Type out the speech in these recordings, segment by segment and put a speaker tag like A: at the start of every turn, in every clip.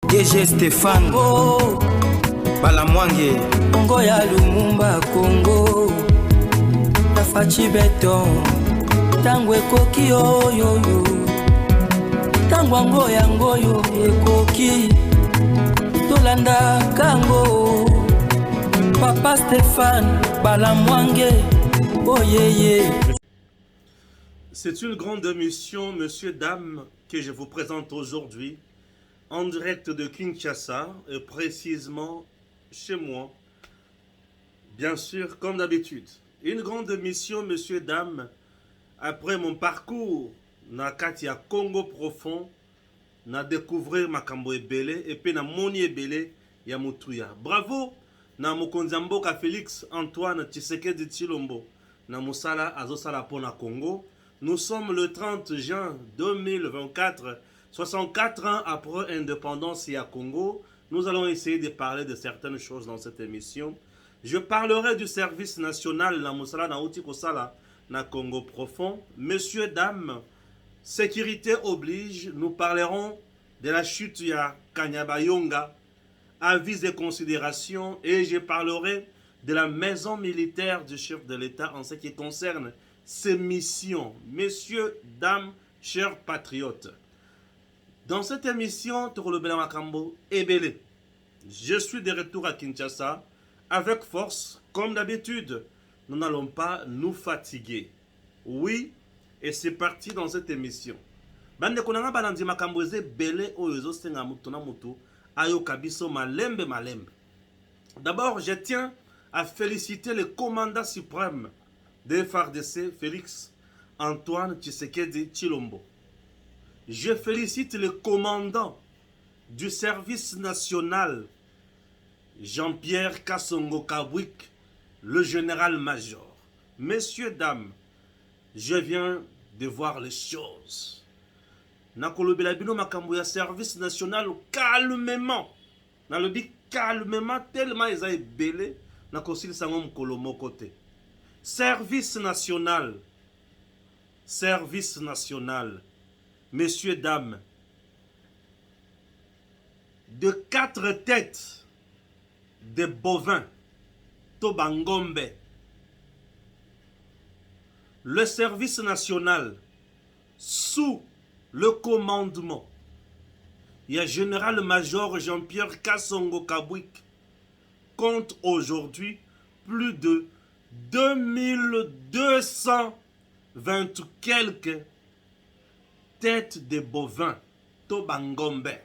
A: DG Stéphane Balamwange
B: Congo ya Lumumba Congo Tafachi Beton Tango ekoki oyoyo Tango yangoyo ekoki Tolanda kango Papa Stéphane Balamwange Oh yeah.
C: C'est une grande émission, messieurs, dames, que je vous présente aujourd'hui en direct de Kinshasa, et précisément chez moi, bien sûr, comme d'habitude. Une grande émission, messieurs, dames, après mon parcours na Katia Congo profond, na découvrir Makambo Ebele et puis na Moni Ebele ya Mutuya. Bravo na Mokonzamboka Félix Antoine Tshisekedi Tshilombo na Musala Azosala Pona Congo. Nous sommes le 30 juin 2024, 64 ans après l'indépendance à Congo. Nous allons essayer de parler de certaines choses dans cette émission. Je parlerai du service national na Musala na Uti Kosala na Congo profond. Messieurs, dames, sécurité oblige, nous parlerons de la chute à Kanyabayonga, avis et considérations, et je parlerai de la maison militaire du chef de l'État en ce qui concerne ses missions. Messieurs, dames, chers patriotes, dans cette émission, Tourolobela Makambo Ebele, je suis de retour à Kinshasa avec force, comme d'habitude. Nous n'allons pas nous fatiguer. Oui, et c'est parti dans cette émission. Bande konanga balandi makambo ebele oyo senga mutu na mutu ayo kabiso malembe. D'abord, je tiens à féliciter le commandant suprême de FARDC, Félix Antoine Tshisekedi Tshilombo. Je félicite le commandant du service national, Jean-Pierre Kassongo Kabwik, le général-major. Messieurs, dames, je viens de voir les choses. Nakolobela bino makambo ya service national calmement. Nalobi calmement tellement ils ont belé nakosil sango mkolo moko te. Service national. Service national. Messieurs, dames, de 4 têtes de bovins, Tobangombe, le service national, sous le commandement, il y a général-major Jean-Pierre Kassongo Kabwik, compte aujourd'hui plus de 2220 quelques têtes de bovins, to Bangombe.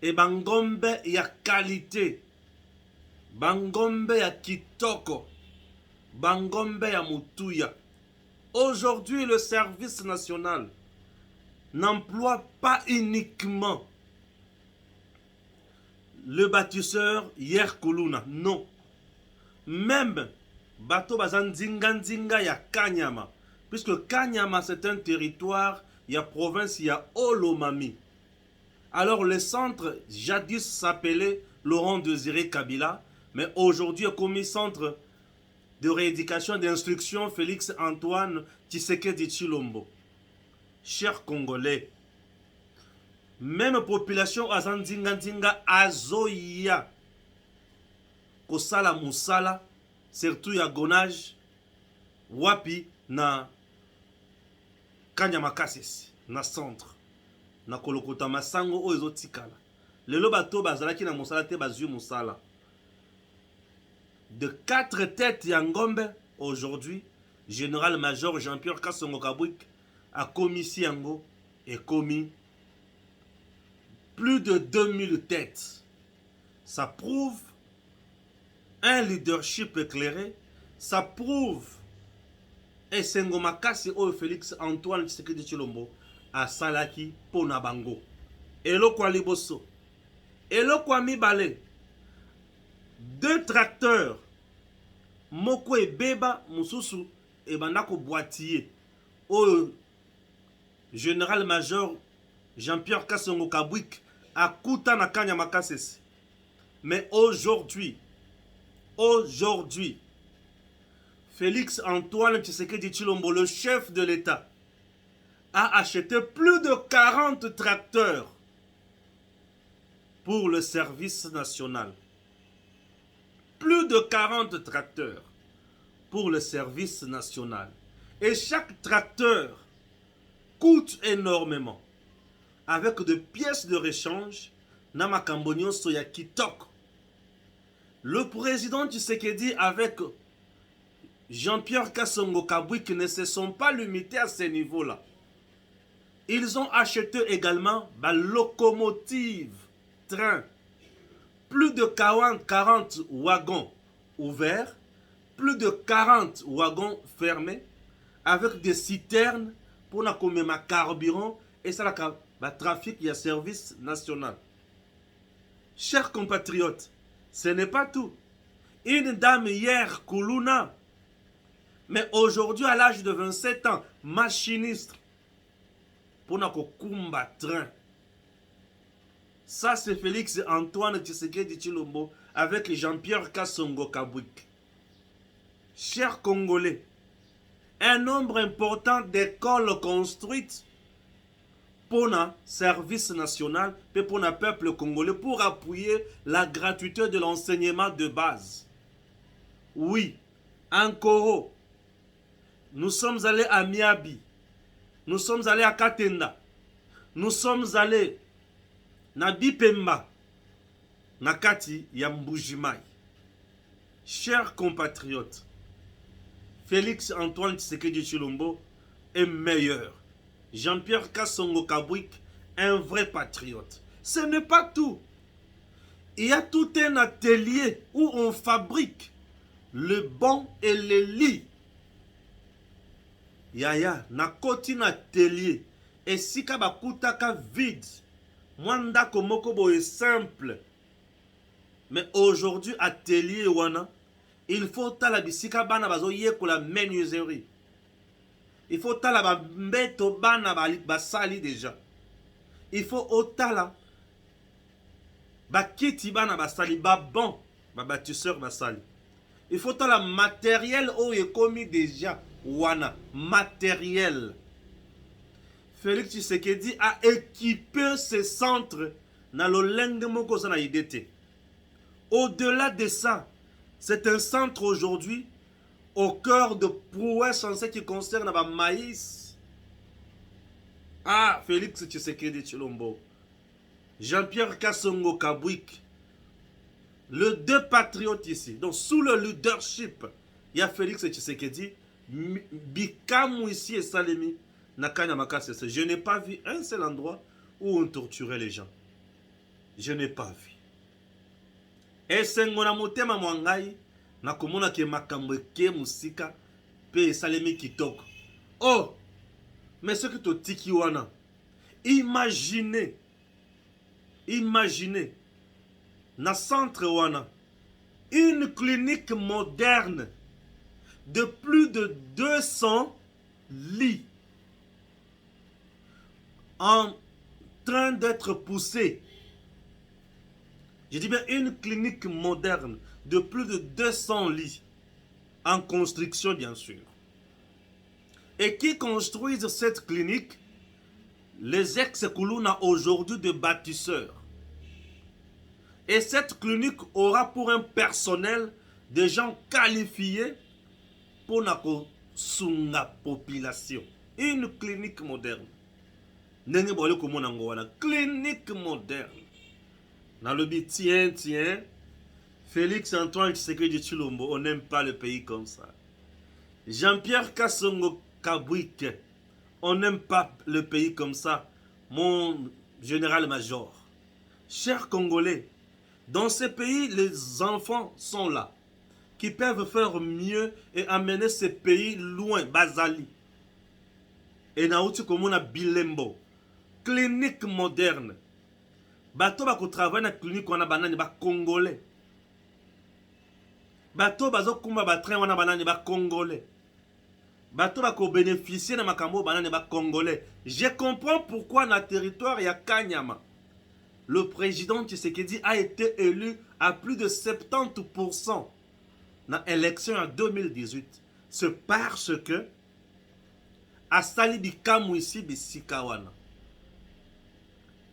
C: Et Bangombe, il y a qualité. Bangombe, il y a kitoko. Bangombe, il y a mutuya. Aujourd'hui, le service national n'emploie pas uniquement le bâtisseur Yer Kuluna. Non. Même Bato Bazandinga ya Kanyama. Puisque Kanyama, c'est un territoire, il y a province, il y a Olomami. Alors le centre, jadis s'appelait Laurent Désiré Kabila, mais aujourd'hui est commis centre de rééducation et d'instruction Félix Antoine Tshisekedi Tshilombo. Chers Congolais, même population Azandinga Azoya, Kosala Musala, surtout ya Gonage, Wapi na Kanyamakasisi, na centre, na Kolokota Masango oyo tikala. Lelo bato bazalaki na musala te bazui musala. De 4 têtes ya Ngombe, aujourd'hui, général-major Jean-Pierre Kassongo Kabwik a commis Siango et commis plus de 2000 têtes. Ça prouve un leadership éclairé, ça prouve et Sengomakasi ou Félix Antoine Tshisekedi Tshilombo a Salaki Ponabango. Elo kwa liboso. Elo kwa mibale. 2 tracteurs. Moko e beba mususu e bandako boîtier. Au général-major Jean-Pierre Kassongo Kabwik a Kuta na Kanyamakasisi. Mais aujourd'hui, Félix Antoine Tshisekedi Tshilombo, le chef de l'État, a acheté plus de 40 tracteurs pour le service national. Plus de 40 tracteurs pour le service national. Et chaque tracteur coûte énormément. Avec de pièces de rechange, Namakambonyon Soya Kitok. Le président Tshisekedi avec Jean-Pierre Kassongo Kabwik ne se sont pas limités à ce niveau-là. Ils ont acheté également la locomotive, train. Plus de 40 wagons ouverts, plus de 40 wagons fermés, avec des citernes pour la carburant et ça la trafic et service national. Chers compatriotes, ce n'est pas tout. Une dame hier, Koulouna, mais aujourd'hui à l'âge de 27 ans, machiniste pour la train. Ça, c'est Félix Antoine Tshisekedi Tshilombo avec Jean-Pierre Kassongo Kabwik. Chers Congolais, un nombre important d'écoles construites pour le service national et pour le peuple congolais pour appuyer la gratuité de l'enseignement de base. Oui, en Koro, nous sommes allés à Miabi, nous sommes allés à Katenda, nous sommes allés na Bipemba, na Kati ya Mbujimai. Chers compatriotes, Félix Antoine Tshisekedi Tshilombo est meilleur. Jean-Pierre Kassongo Kabwik, un vrai patriote. Ce n'est pas tout. Il y a tout un atelier où on fabrique le banc et les lits. Yaya, na koti na atelier. Et si kabakutaka vide. Mwanda komokobo est simple. Mais aujourd'hui, atelier wana, il faut tala bisika bana bazo yeko la menuiserie. Il faut tala ba mbeto bana basali déjà. Il faut otala ba kiti bana basali ba bon ba bâtisseur basali. Il faut tala matériel o ekomi déjà wana matériel. Félix Tshisekedi a équipé ce centre dans le lenge moko na IDT. Au-delà de ça, c'est un centre aujourd'hui au cœur de prouesse en ce qui concerne le maïs. Ah, Félix Tshisekedi Tshilombo, Jean-Pierre Kassongo Kabwik, les deux patriotes ici, donc sous le leadership, il y a Félix Tshisekedi, Bikamu ici et Salemi, je n'ai pas vu un seul endroit où on torturait les gens. Je n'ai pas vu. Et c'est ngona motema mwangai na komona ke makambo ke musika pe salemi kitoko. Oh, mais ce que to tiki wana. Imaginez na centre wana une clinique moderne de plus de 200 lits en train d'être poussée. Je dis bien une clinique moderne de plus de 200 lits en construction bien sûr. Et qui construisent cette clinique? Les ex-Koulouna aujourd'hui de bâtisseurs. Et cette clinique aura pour un personnel des gens qualifiés pour la population. Une clinique moderne. Clinique moderne. Dans le but, tiens, Félix Antoine Tshisekedi Tshilombo, on n'aime pas le pays comme ça. Jean-Pierre Kassongo Kabwik, on n'aime pas le pays comme ça. Mon général-major. Chers Congolais, dans ce pays, les enfants sont là, qui peuvent faire mieux et amener ce pays loin, Bazali. Et Naouti Komona Bilembo. Clinique moderne. Bato bako travailler na clinique wana banani ba congolais. Bato bazo kumba ba train wana banani ba congolais. Bato bako bénéficier na makambo banani ba congolais. Je comprends pourquoi na territoire ya Kanyama le président Tshisekedi a été élu à plus de 70% dans l'élection en 2018. C'est parce que à Sali Bikamu ici bisika wana.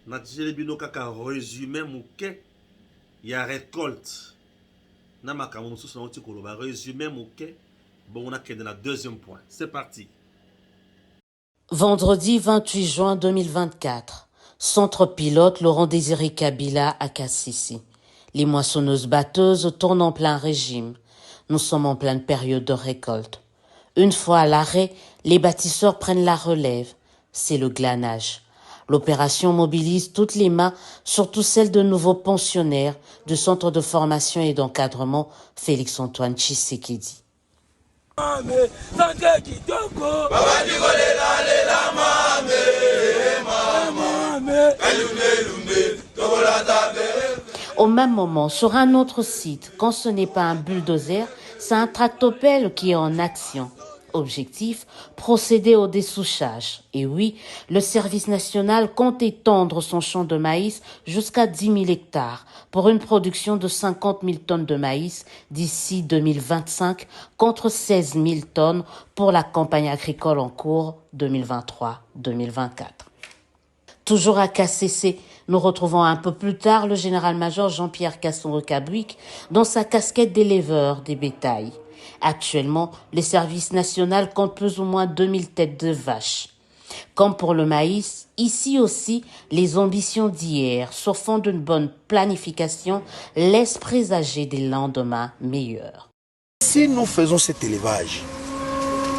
C: natiseli bino kaka résumé moke ya récolte na makambo mosusu nauti koloba résumé moke bon nakende na deuxième point. C'est parti.
A: Vendredi 28 juin 2024, centre pilote Laurent Désiré Kabila à Kassisi. Les moissonneuses-batteuses tournent en plein régime. Nous sommes en pleine période de récolte. Une fois à l'arrêt, les bâtisseurs prennent la relève. C'est le glanage. L'opération mobilise toutes les mains, surtout celles de nouveaux pensionnaires du centre de formation et d'encadrement Félix-Antoine Tshisekedi. Au même moment, sur un autre site, quand ce n'est pas un bulldozer, c'est un tractopelle qui est en action. Objectif, procéder au dessouchage. Et oui, le service national compte étendre son champ de maïs jusqu'à 10 000 hectares pour une production de 50 000 tonnes de maïs d'ici 2025 contre 16 000 tonnes pour la campagne agricole en cours 2023-2024. Toujours à KCC, nous retrouvons un peu plus tard le général-major Jean-Pierre Kasson-Kabouik dans sa casquette d'éleveur des bétails. Actuellement, le service national compte plus ou moins 2000 têtes de vaches. Comme pour le maïs, ici aussi, les ambitions d'hier, sur fond d'une bonne planification, laissent présager des lendemains meilleurs.
D: Si nous faisons cet élevage,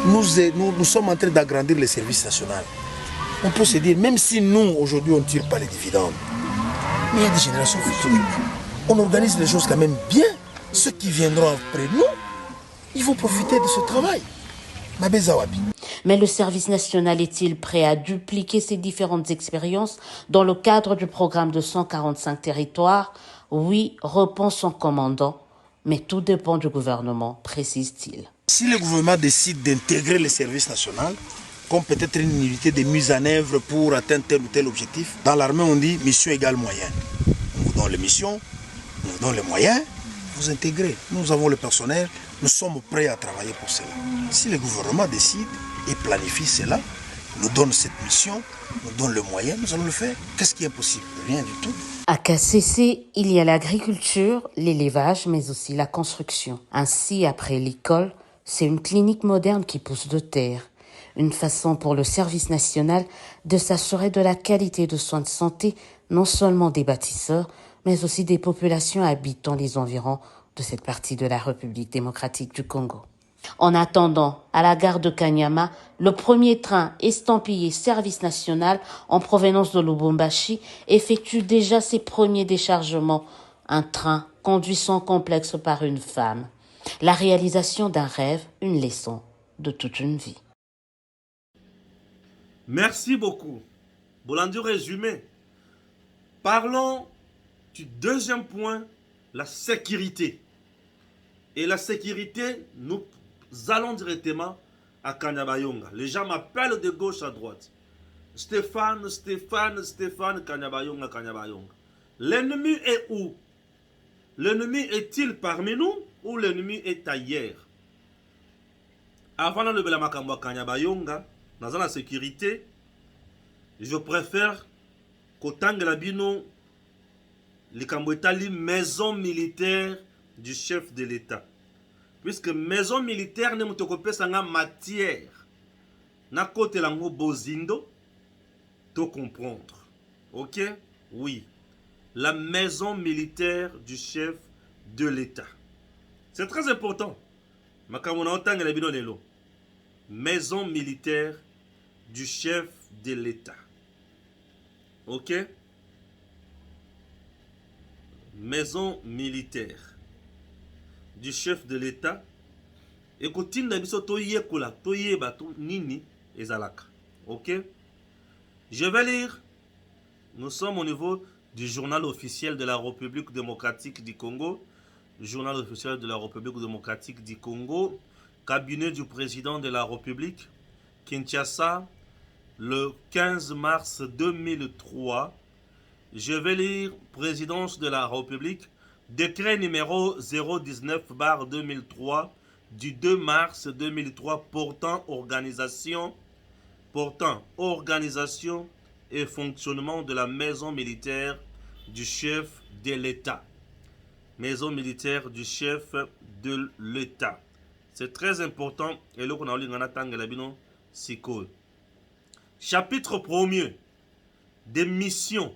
D: nous sommes en train d'agrandir le service national. On peut se dire, même si nous, aujourd'hui, on ne tire pas les dividendes, mais il y a des générations futures. On organise les choses quand même bien. Ceux qui viendront après nous, ils vont profiter de ce travail.
A: Mais le service national est-il prêt à dupliquer ces différentes expériences dans le cadre du programme de 145 territoires? Oui, répond son commandant, mais tout dépend du gouvernement, précise-t-il.
D: Si le gouvernement décide d'intégrer le service national, comme peut-être une unité de mise en œuvre pour atteindre tel ou tel objectif, dans l'armée on dit mission égale moyen. On vous donne les missions, on vous donne les moyens, vous intégrez. Nous avons le personnel, nous sommes prêts à travailler pour cela. Si le gouvernement décide et planifie cela, nous donne cette mission, nous donne le moyen, nous allons le faire. Qu'est-ce qui est impossible? Rien du tout.
A: À KCC, il y a l'agriculture, l'élevage, mais aussi la construction. Ainsi, après l'école, c'est une clinique moderne qui pousse de terre. Une façon pour le service national de s'assurer de la qualité de soins de santé, non seulement des bâtisseurs, mais aussi des populations habitant les environs de cette partie de la République démocratique du Congo. En attendant, à la gare de Kanyama, le premier train estampillé service national en provenance de Lubumbashi effectue déjà ses premiers déchargements. Un train conduit sans complexe par une femme. La réalisation d'un rêve, une leçon de toute une vie.
C: Merci beaucoup. Bolandi résumé. Parlons du deuxième point, la sécurité. Et la sécurité, nous allons directement à Kanyabayonga. Les gens m'appellent de gauche à droite. Stéphane, Kanyabayonga. L'ennemi est où? L'ennemi est-il parmi nous ou l'ennemi est ailleurs? Avant de lever la makambo à Kanyabayonga, dans la sécurité, je préfère qu'autant que la bino, les maison militaire du chef de l'État. Puisque maison militaire ne mutokopé sanga matière. Na côté lango bozindo, to comprendre. Ok? Oui. La maison militaire du chef de l'État. C'est très important. Makamona otanga la bino lelo. Maison militaire du chef de l'État. Ok? Maison militaire du chef de l'État. Et kotinda biso toye kola, toye bato nini ezalaka. Ok? Je vais lire. Nous sommes au niveau du journal officiel de la République démocratique du Congo. Journal officiel de la République démocratique du Congo. Cabinet du président de la République. Kinshasa. Le 15 mars 2003. Je vais lire présidence de la République. Décret numéro 019/2003 du 2 mars 2003 portant organisation et fonctionnement de la maison militaire du chef de l'État. Maison militaire du chef de l'État. C'est très important. Et là, on a eu chapitre 1er des missions.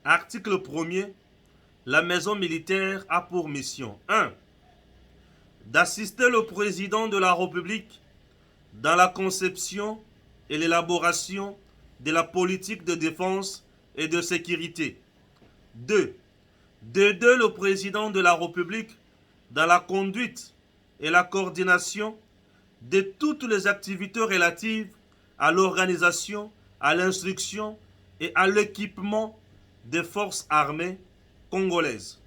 C: Article 1er. La maison militaire a pour mission 1. D'assister le président de la République dans la conception et l'élaboration de la politique de défense et de sécurité. 2. D'aider le président de la République dans la conduite et la coordination de toutes les activités relatives à l'organisation, à l'instruction et à l'équipement des forces armées congolaises.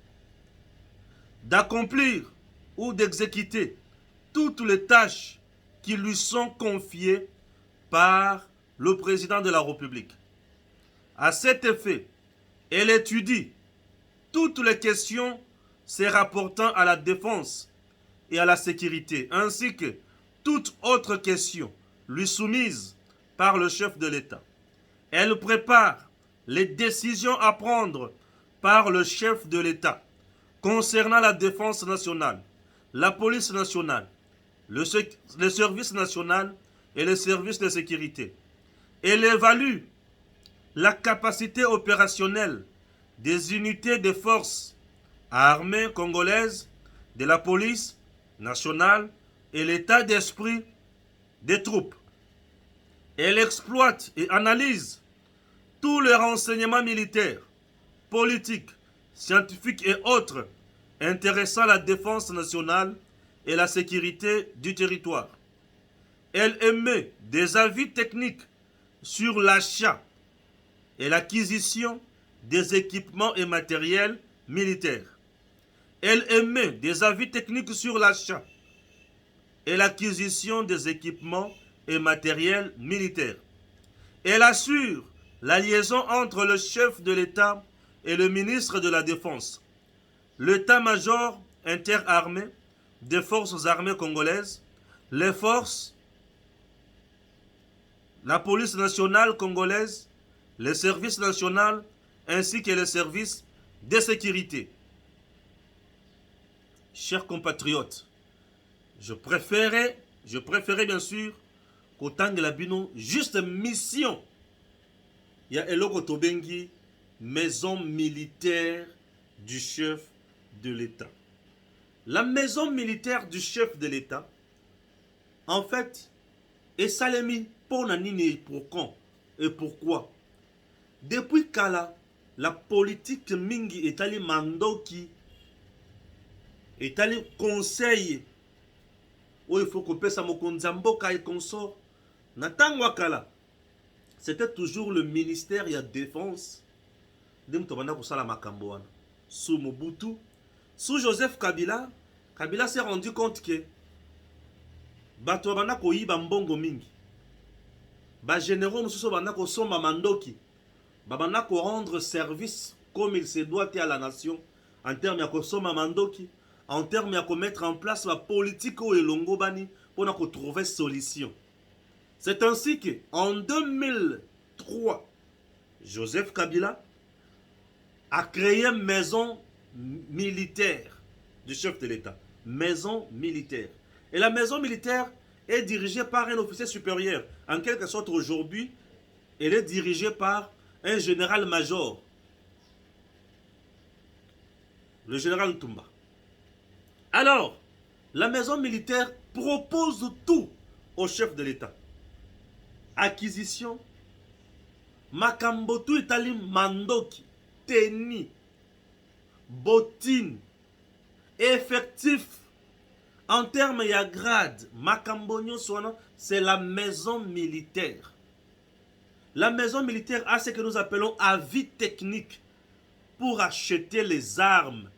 C: D'accomplir ou d'exécuter toutes les tâches qui lui sont confiées par le président de la République. À cet effet, elle étudie toutes les questions se rapportant à la défense et à la sécurité, ainsi que toute autre question lui soumise par le chef de l'État. Elle prépare les décisions à prendre par le chef de l'État concernant la défense nationale, la police nationale, le service national et les services de sécurité. Elle évalue la capacité opérationnelle des unités de forces armées congolaises, de la police nationale et l'état d'esprit des troupes. Elle exploite et analyse tous les renseignements militaires, politiques, scientifiques et autres intéressant la défense nationale et la sécurité du territoire. Elle émet des avis techniques sur l'achat et l'acquisition des équipements et matériels militaires. Elle émet des avis techniques sur l'achat et l'acquisition des équipements et matériels militaires. Elle assure la liaison entre le chef de l'État et le ministre de la Défense, l'état-major interarmé des forces armées congolaises, les forces, la police nationale congolaise, les services nationaux ainsi que les services de sécurité. Chers compatriotes, je préférais bien sûr qu'autant de la bino juste mission. Il y a Eloko Tobengi, maison militaire du chef de l'État. La maison militaire du chef de l'État, en fait, est salemi pour nanini et pour quand et pourquoi. Depuis Kala, la politique mingi est allée mandoki, est allé conseil où il faut que pesa mokonzamboka et consort. Natangwa Kala, c'était toujours le ministère de la Défense. Sous Mobutu, sous Joseph Kabila, Kabila s'est rendu compte que bato bana ko yiba mbongo mingi. Ba généraux mususu bana ko somba mandoki. Ba bana ko rendre service comme il se doit à la nation en termes ya ko somba mandoki, en termes ya ko mettre en place la politique au elongo bani pour na ko trouver solution. C'est ainsi que en 2003, Joseph Kabila a créé une maison militaire du chef de l'État. Maison militaire. Et la maison militaire est dirigée par un officier supérieur. En quelque sorte, aujourd'hui, elle est dirigée par un général-major. Le général Ntumba. Alors, la maison militaire propose tout au chef de l'État. Acquisition, Makambotu Itali Mandoki, Teni, bottine, effectif, en termes de grade, Makambonio Swana, c'est la maison militaire. La maison militaire a ce que nous appelons avis technique pour acheter les armes.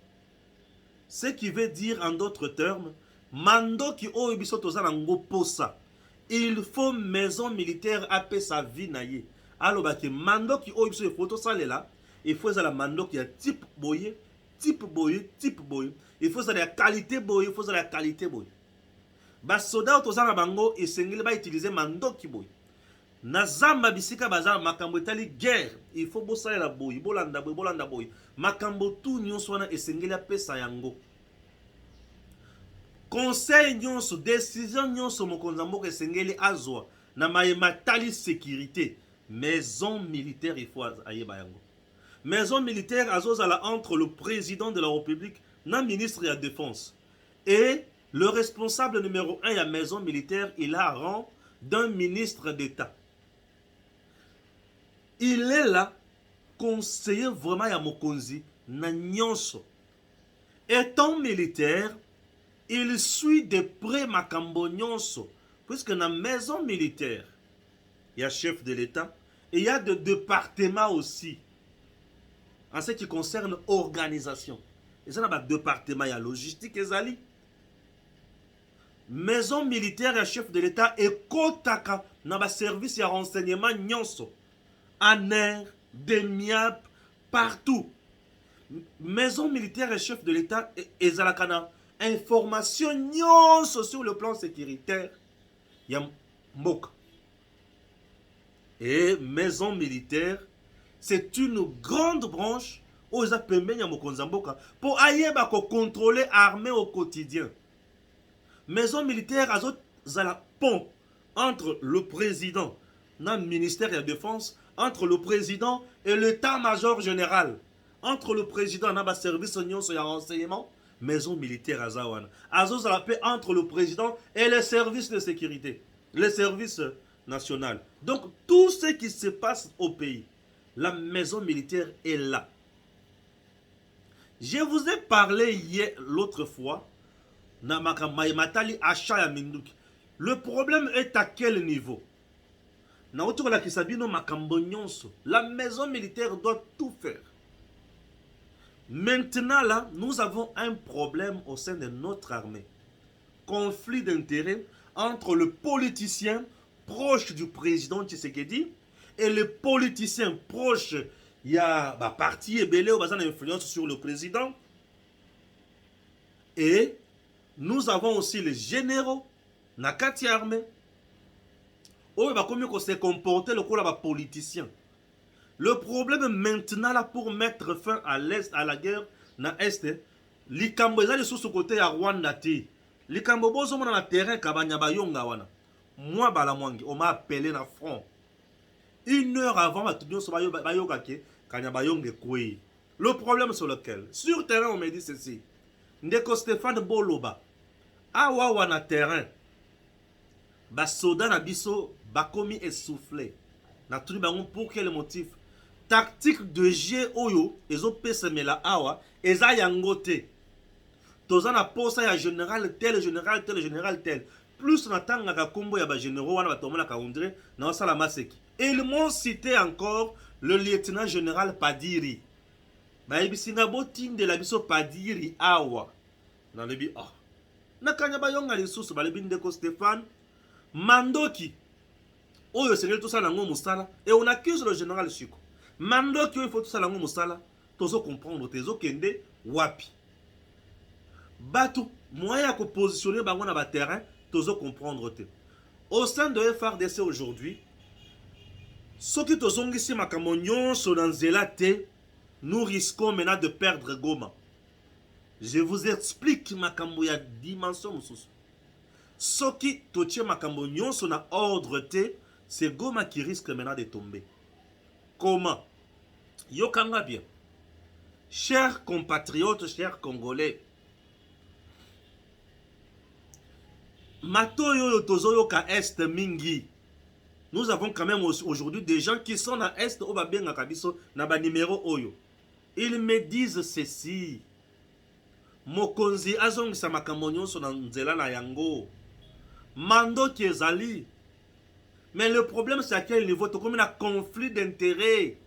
C: Ce qui veut dire en d'autres termes, Mandoki Oibisotozanango Posa. Il faut maison militaire appeler sa vie naïe. Alors, Mandoki Oibisotozanango photo là. Il faut la mando qui a type boyé, type boyé, type boyé. Il faut la qualité boyé, il faut la qualité boyé. Bas soda autosana bango et sengil ba utiliser mando qui boyé. Nazamba bisika baza makambo etali guerre, il faut bosala la boy, bolanda boy. Makambo tout nyonso wana esengeli apesa yango. Conseil nyonso, décision nyonso mokonzi mboka esengeli azwa na mayema tali sécurité. Maison militaire il faut ayeba yango. Maison militaire azozala entre le président de la République na ministre de la Défense. Et le responsable numéro 1 de la maison militaire, il a rang d'un ministre d'État. Il est là, conseiller vraiment à Mokonzi, na nyonso. Étant militaire, il suit de près makambo nyonso, puisque dans la maison militaire, il y a chef de l'État, et il y a des départements aussi, en ce qui concerne l'organisation. Et ça, il y a des départements, il y a logistique et zali. Maison militaire et chef de l'État et kotaka dans le service de renseignement nyonso. En air, demiap, partout. Maison militaire et chef de l'État et zalakana. Information nyonso sur le plan sécuritaire. Yam mok. Et maison militaire, c'est une grande branche aux appements yamokonzamboka pour ayeba ko contrôler l'armée au quotidien. Maison militaire a la pont entre le président, le ministère de la Défense, entre le président et l'état-major général. Entre le président et le service de renseignement, maison militaire à Zawana. Azos a la paix entre le président et les services de sécurité, les services nationaux. Donc, tout ce qui se passe au pays, la maison militaire est là. Je vous ai parlé hier, l'autre fois, le problème est à quel niveau? La maison militaire doit tout faire. Maintenant, là, nous avons un problème au sein de notre armée. Conflit d'intérêts entre le politicien proche du président Tshisekedi et le politicien proche, il y a parti ébélé ou une influence sur le président. Et nous avons aussi les généraux, Nakati armée, où il va se comporter le coup politicien. Le problème maintenant là pour mettre fin à l'est, à la guerre, na est, likambo ezali sous ce côté à Rwanda ti. Likambo bozo mona na terrain kabanya bayonga wana. Moi bala mwangi, on m'a appelé na front. 1 heure avant batudyo so bayoka ke kanya bayonge kwe. Le problème sur lequel, sur terrain on me dit ceci. Ndeko Stéphane Boloba. Awa wana terrain. Ba soda na biso bakomi essoufflé. Na tuni bango pour quel motif? Tactique de G oyo ezo pesemela awa eza yangote. Toza na posa ya général tel. Plus na tanga ka kombo ya ba généraux wana batomona ka ondre na sala maseki. Et ils m'ont cité encore le lieutenant général Padiri. Ba ebisinga botinde la biso Padiri awa. Na lebi ah. Na kanya bayonga lisusu ba lebi ndeko Stéphane Mandoki. Oyo sengeli tout ça nango musala et on accuse le général Chiko. Mandoki il faut tout ça nango musala, tozo comprendre tezo kende wapi. Batu moyen ko positionner bango na ba terrain, tozo comprendre te. Au sein de FRDC aujourd'hui, ce qui tozongisi makambo nyonso na nzela te, nous risquons maintenant de perdre Goma. Je vous explique makambo ya dimension mususu. Ce qui totie makambo nyonso na ordre te, c'est Goma qui risque maintenant de tomber. Comment? Yokanga bien. Chers compatriotes, chers Congolais, Matoyo Tozoyoka Est Mingi. Nous avons quand même aujourd'hui des gens qui sont à Est au Babenga Kabiso, Naba numéro Oyo. Ils me disent ceci. Mokonzi Azong Samakamonion son Nzela na Yango. Mando Kiezali. Mais le problème c'est à quel niveau? Tu comme un conflit d'intérêts.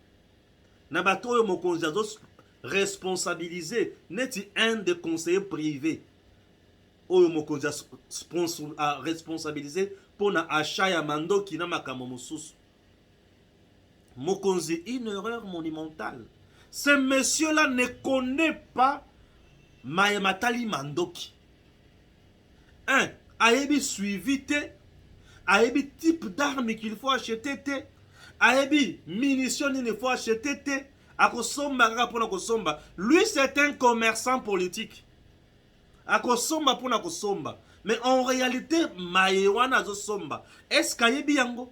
C: Nabato Mokonzi Azos responsabilisé. N'est-il un des conseillers privés? Oyo Mokonzi a responsabilisé pour na achat ya mando qui na makamo mususu. Mokonzi, une erreur monumentale. Ce monsieur-là ne connaît pas Mayematali Mandoki. 1. Ayebi suivi te. ayebi type d'arme qu'il faut acheter te, ayebi munitions il faut acheter te, akosomba kaka pona kosomba. Lui c'est un commerçant politique. Akosomba pona kosomba. Mais en réalité, mayewana azosomba. Est-ce qu'ayebi yango?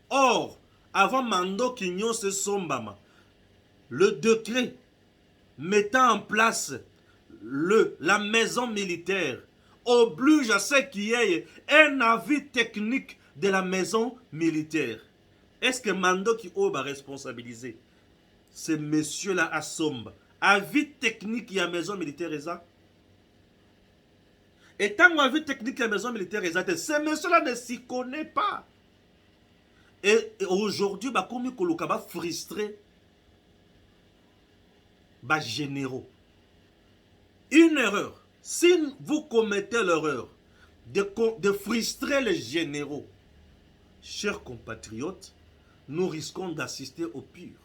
C: Or, avant Mando Kinyo se sombama, le décret mettant en place la maison militaire oblige à ce qu'il y ait un avis technique de la maison militaire. Est-ce que Mando qui va responsabiliser ce monsieur-là à Somba? Avis technique y a maison militaire et ça? Et tant avis technique y a maison militaire et ça, ce monsieur-là ne s'y connaît pas. Et aujourd'hui, comme il va frustrer les généraux. Une erreur. Si vous commettez l'erreur de frustrer les généraux, chers compatriotes, nous risquons d'assister au pire.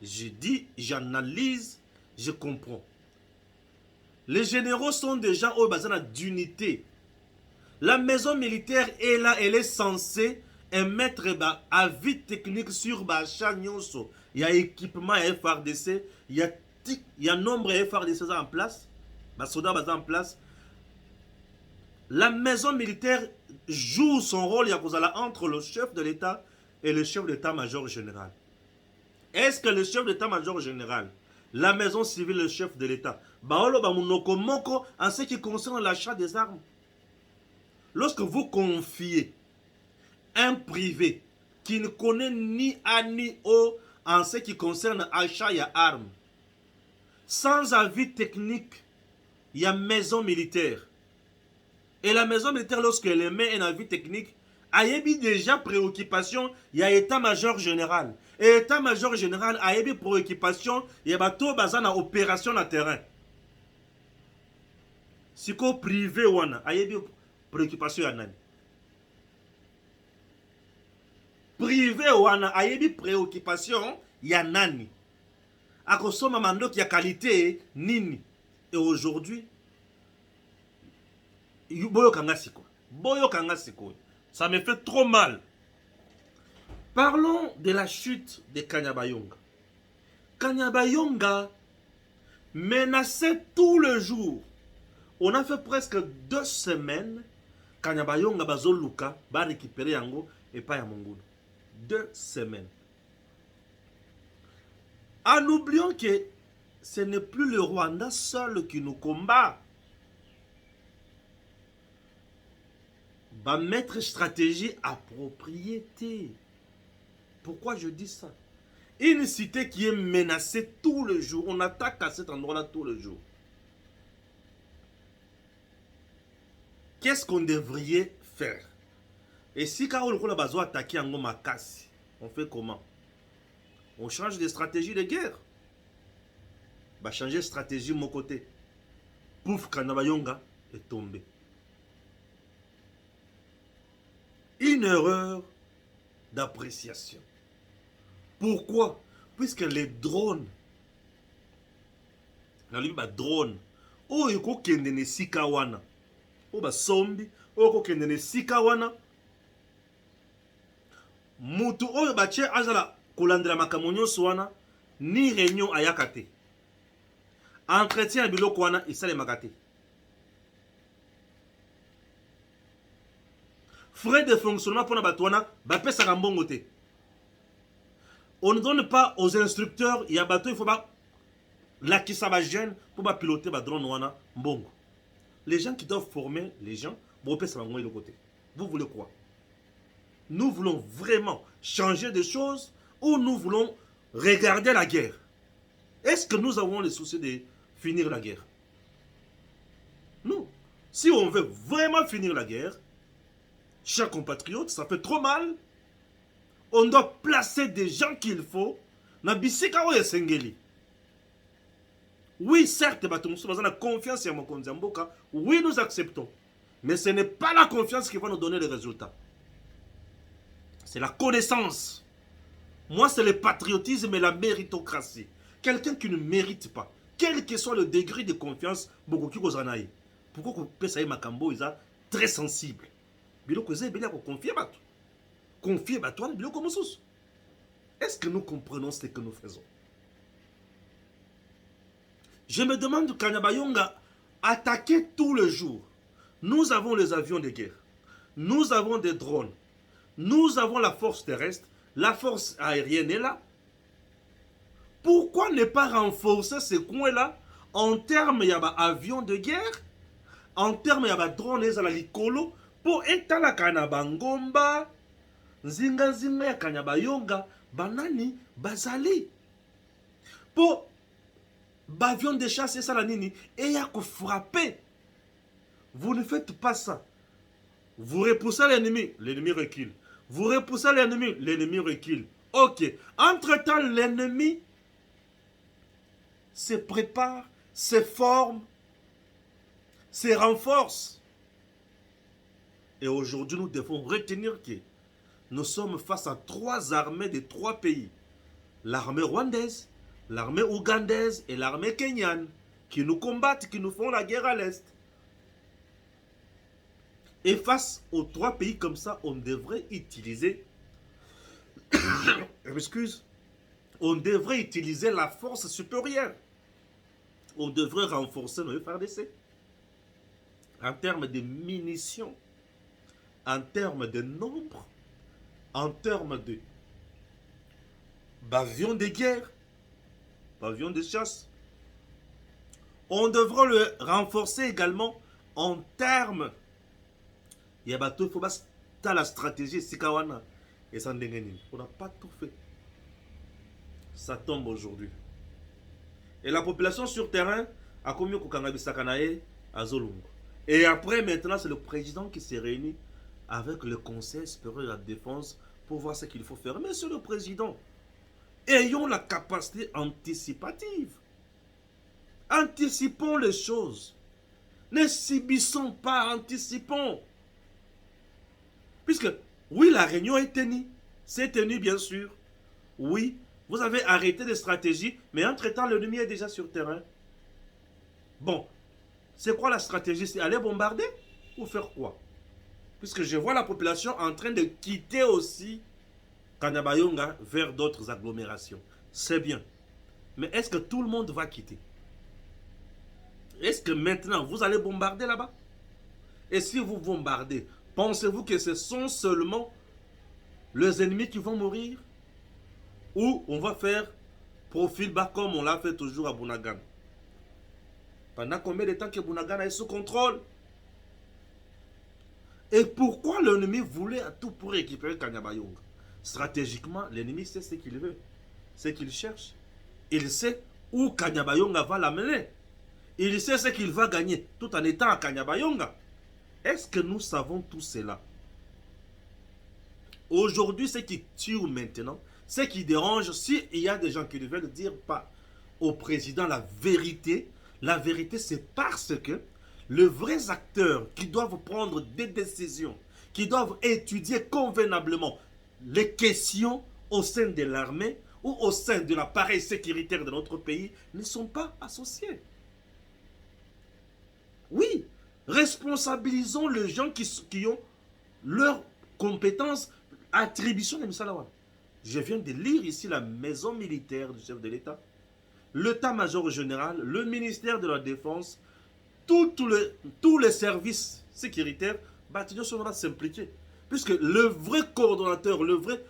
C: Je dis, j'analyse, je comprends. Les généraux sont des gens au besoin d'unité. La maison militaire est là, elle est censée émettre avis technique sur l'achat. Il y a équipement FRDC, il y a nombre de FRDC en place, les soldats en place. La maison militaire joue son rôle entre le chef de l'État et le chef d'état-major général. Est-ce que le chef d'état-major général, la maison civile, le chef de l'État, en ce qui concerne l'achat des armes, lorsque vous confiez un privé qui ne connaît ni A ni O en ce qui concerne achat et armes, sans avis technique, il y a maison militaire. Et la maison militaire, lorsqu'elle émet un avis technique, il y a déjà préoccupation, il y a état-major général. Et état-major général, il y a préoccupation, il y a tout bazan en opération na terrain. Si ko privé wana, il y a préoccupation ya nani. Privé wana, il y a préoccupation ya nani. Akosoma mando qui a qualité nini. Et aujourd'hui, ça me fait trop mal. Parlons de la chute de Kanyabayonga. Kanyabayonga menaçait tout le jour. On a fait presque 2 semaines. Kanyabayonga bazoluka ba récupérer yango et pas ya Mongolo. 2 semaines. En oubliant que ce n'est plus le Rwanda seul qui nous combat. Va mettre stratégie appropriée. Pourquoi je dis ça? Une cité qui est menacée tout le jour. On attaque à cet endroit-là tout le jour. Qu'est-ce qu'on devrait faire? Et si Karol Kola Bazo attaqué en Gomakasi, on fait comment? On change de stratégie de guerre. Va changer de stratégie de mon côté. Pouf, Kanyabayonga est tombé. Une erreur d'appréciation. Pourquoi? Puisque les drones, oh yoko kende ne sika wana, oh ba sombi, oh yoko kende ne sika wana, mutu oh ba che azala kolandela makamonyo swana, ni réunion ayakate. Entretien biloko wana isale makate. Frais de fonctionnement pour Nabatouana, Bapé Sarambongote. On ne donne pas aux instructeurs, il y a bateau, il faut pas la qui ça va gêne pour piloter le drone wana mbongo. Les gens qui doivent former les gens, Bopé Sarambongote de côté. Vous voulez quoi? Nous voulons vraiment changer des choses ou nous voulons regarder la guerre? Est-ce que nous avons le souci de finir la guerre? Non. Si on veut vraiment finir la guerre, chers compatriotes, ça fait trop mal. On doit placer des gens qu'il faut. Oui, certes, on a confiance en Mokonzi Mboka. Oui, nous acceptons. Mais ce n'est pas la confiance qui va nous donner les résultats. C'est la connaissance. Moi, c'est le patriotisme et la méritocratie. Quelqu'un qui ne mérite pas, quel que soit le degré de confiance, pourquoi vous pouvez ça makambo, très sensible. biloko eza ebele ya koconfie bato. Confier bato wana biloko mosusu. Est-ce que nous comprenons ce que nous faisons? Je me demande Kanyabayonga attaquer tous les jours. Nous avons les avions de guerre. Nous avons des drones. Nous avons la force terrestre. La force aérienne est là. Pourquoi ne pas renforcer ces coins-là en termes d'avions de guerre, en termes de drones et de likolo, pour étaler Kanabangomba, Zinga Zinga Kanyabayonga, Banani, Bazali. Pour avions de chasse et ça la nini, et y a que frapper. Vous ne faites pas ça. Vous repoussez l'ennemi, l'ennemi recule. Vous repoussez l'ennemi, l'ennemi recule. Ok. Entre-temps, l'ennemi se prépare, se forme, se renforce. Et aujourd'hui, nous devons retenir que nous sommes face à 3 armées de 3 pays. L'armée rwandaise, l'armée ougandaise et l'armée kenyane qui nous combattent, qui nous font la guerre à l'Est. Et face aux 3 pays comme ça, on devrait utiliser on devrait utiliser la force supérieure. On devrait renforcer nos FARDC en termes de munitions, en termes de nombre, en termes de avions de guerre, avions de chasse. On devrait le renforcer également en termes. Il y a bateau, il faut pas la stratégie Sikawana et Sandengeni. On n'a pas tout fait. Ça tombe aujourd'hui. Et la population sur terrain a commis Kokangabisakanae à Zolungo. Et après, maintenant, c'est le président qui s'est réuni avec le Conseil supérieur de la défense pour voir ce qu'il faut faire. Monsieur le Président, ayons la capacité anticipative. Anticipons les choses. Ne subissons pas, anticipons. Puisque, oui, la réunion est tenue. C'est tenu, bien sûr. Oui, vous avez arrêté des stratégies, mais entre-temps, l'ennemi est déjà sur terrain. Bon, c'est quoi la stratégie? C'est aller bombarder ou faire quoi? Puisque je vois la population en train de quitter aussi Kanyabayonga vers d'autres agglomérations. C'est bien. Mais est-ce que tout le monde va quitter? Est-ce que maintenant, vous allez bombarder là-bas? Et si vous bombardez, pensez-vous que ce sont seulement les ennemis qui vont mourir? Ou on va faire profil bas comme on l'a fait toujours à Bunagana? Pendant combien de temps que Bunagana est sous contrôle? Et pourquoi l'ennemi voulait à tout pour récupérer Kanyabayonga? Stratégiquement, l'ennemi sait ce qu'il veut, ce qu'il cherche. Il sait où Kanyabayonga va l'amener. Il sait ce qu'il va gagner tout en étant à Kanyabayonga. Est-ce que nous savons tout cela? Aujourd'hui, ce qui tue maintenant, ce qui dérange, s'il y a des gens qui ne veulent dire pas au président la vérité c'est parce que les vrais acteurs qui doivent prendre des décisions, qui doivent étudier convenablement les questions au sein de l'armée ou au sein de l'appareil sécuritaire de notre pays ne sont pas associés. Oui, responsabilisons les gens qui ont leurs compétences, attributions de Misalawa. Je viens de lire ici la maison militaire du chef de l'État, l'état-major général, le ministère de la Défense, tous les services sécuritaires, bâtiments sont s'impliquer. Puisque le vrai coordonnateur, le vrai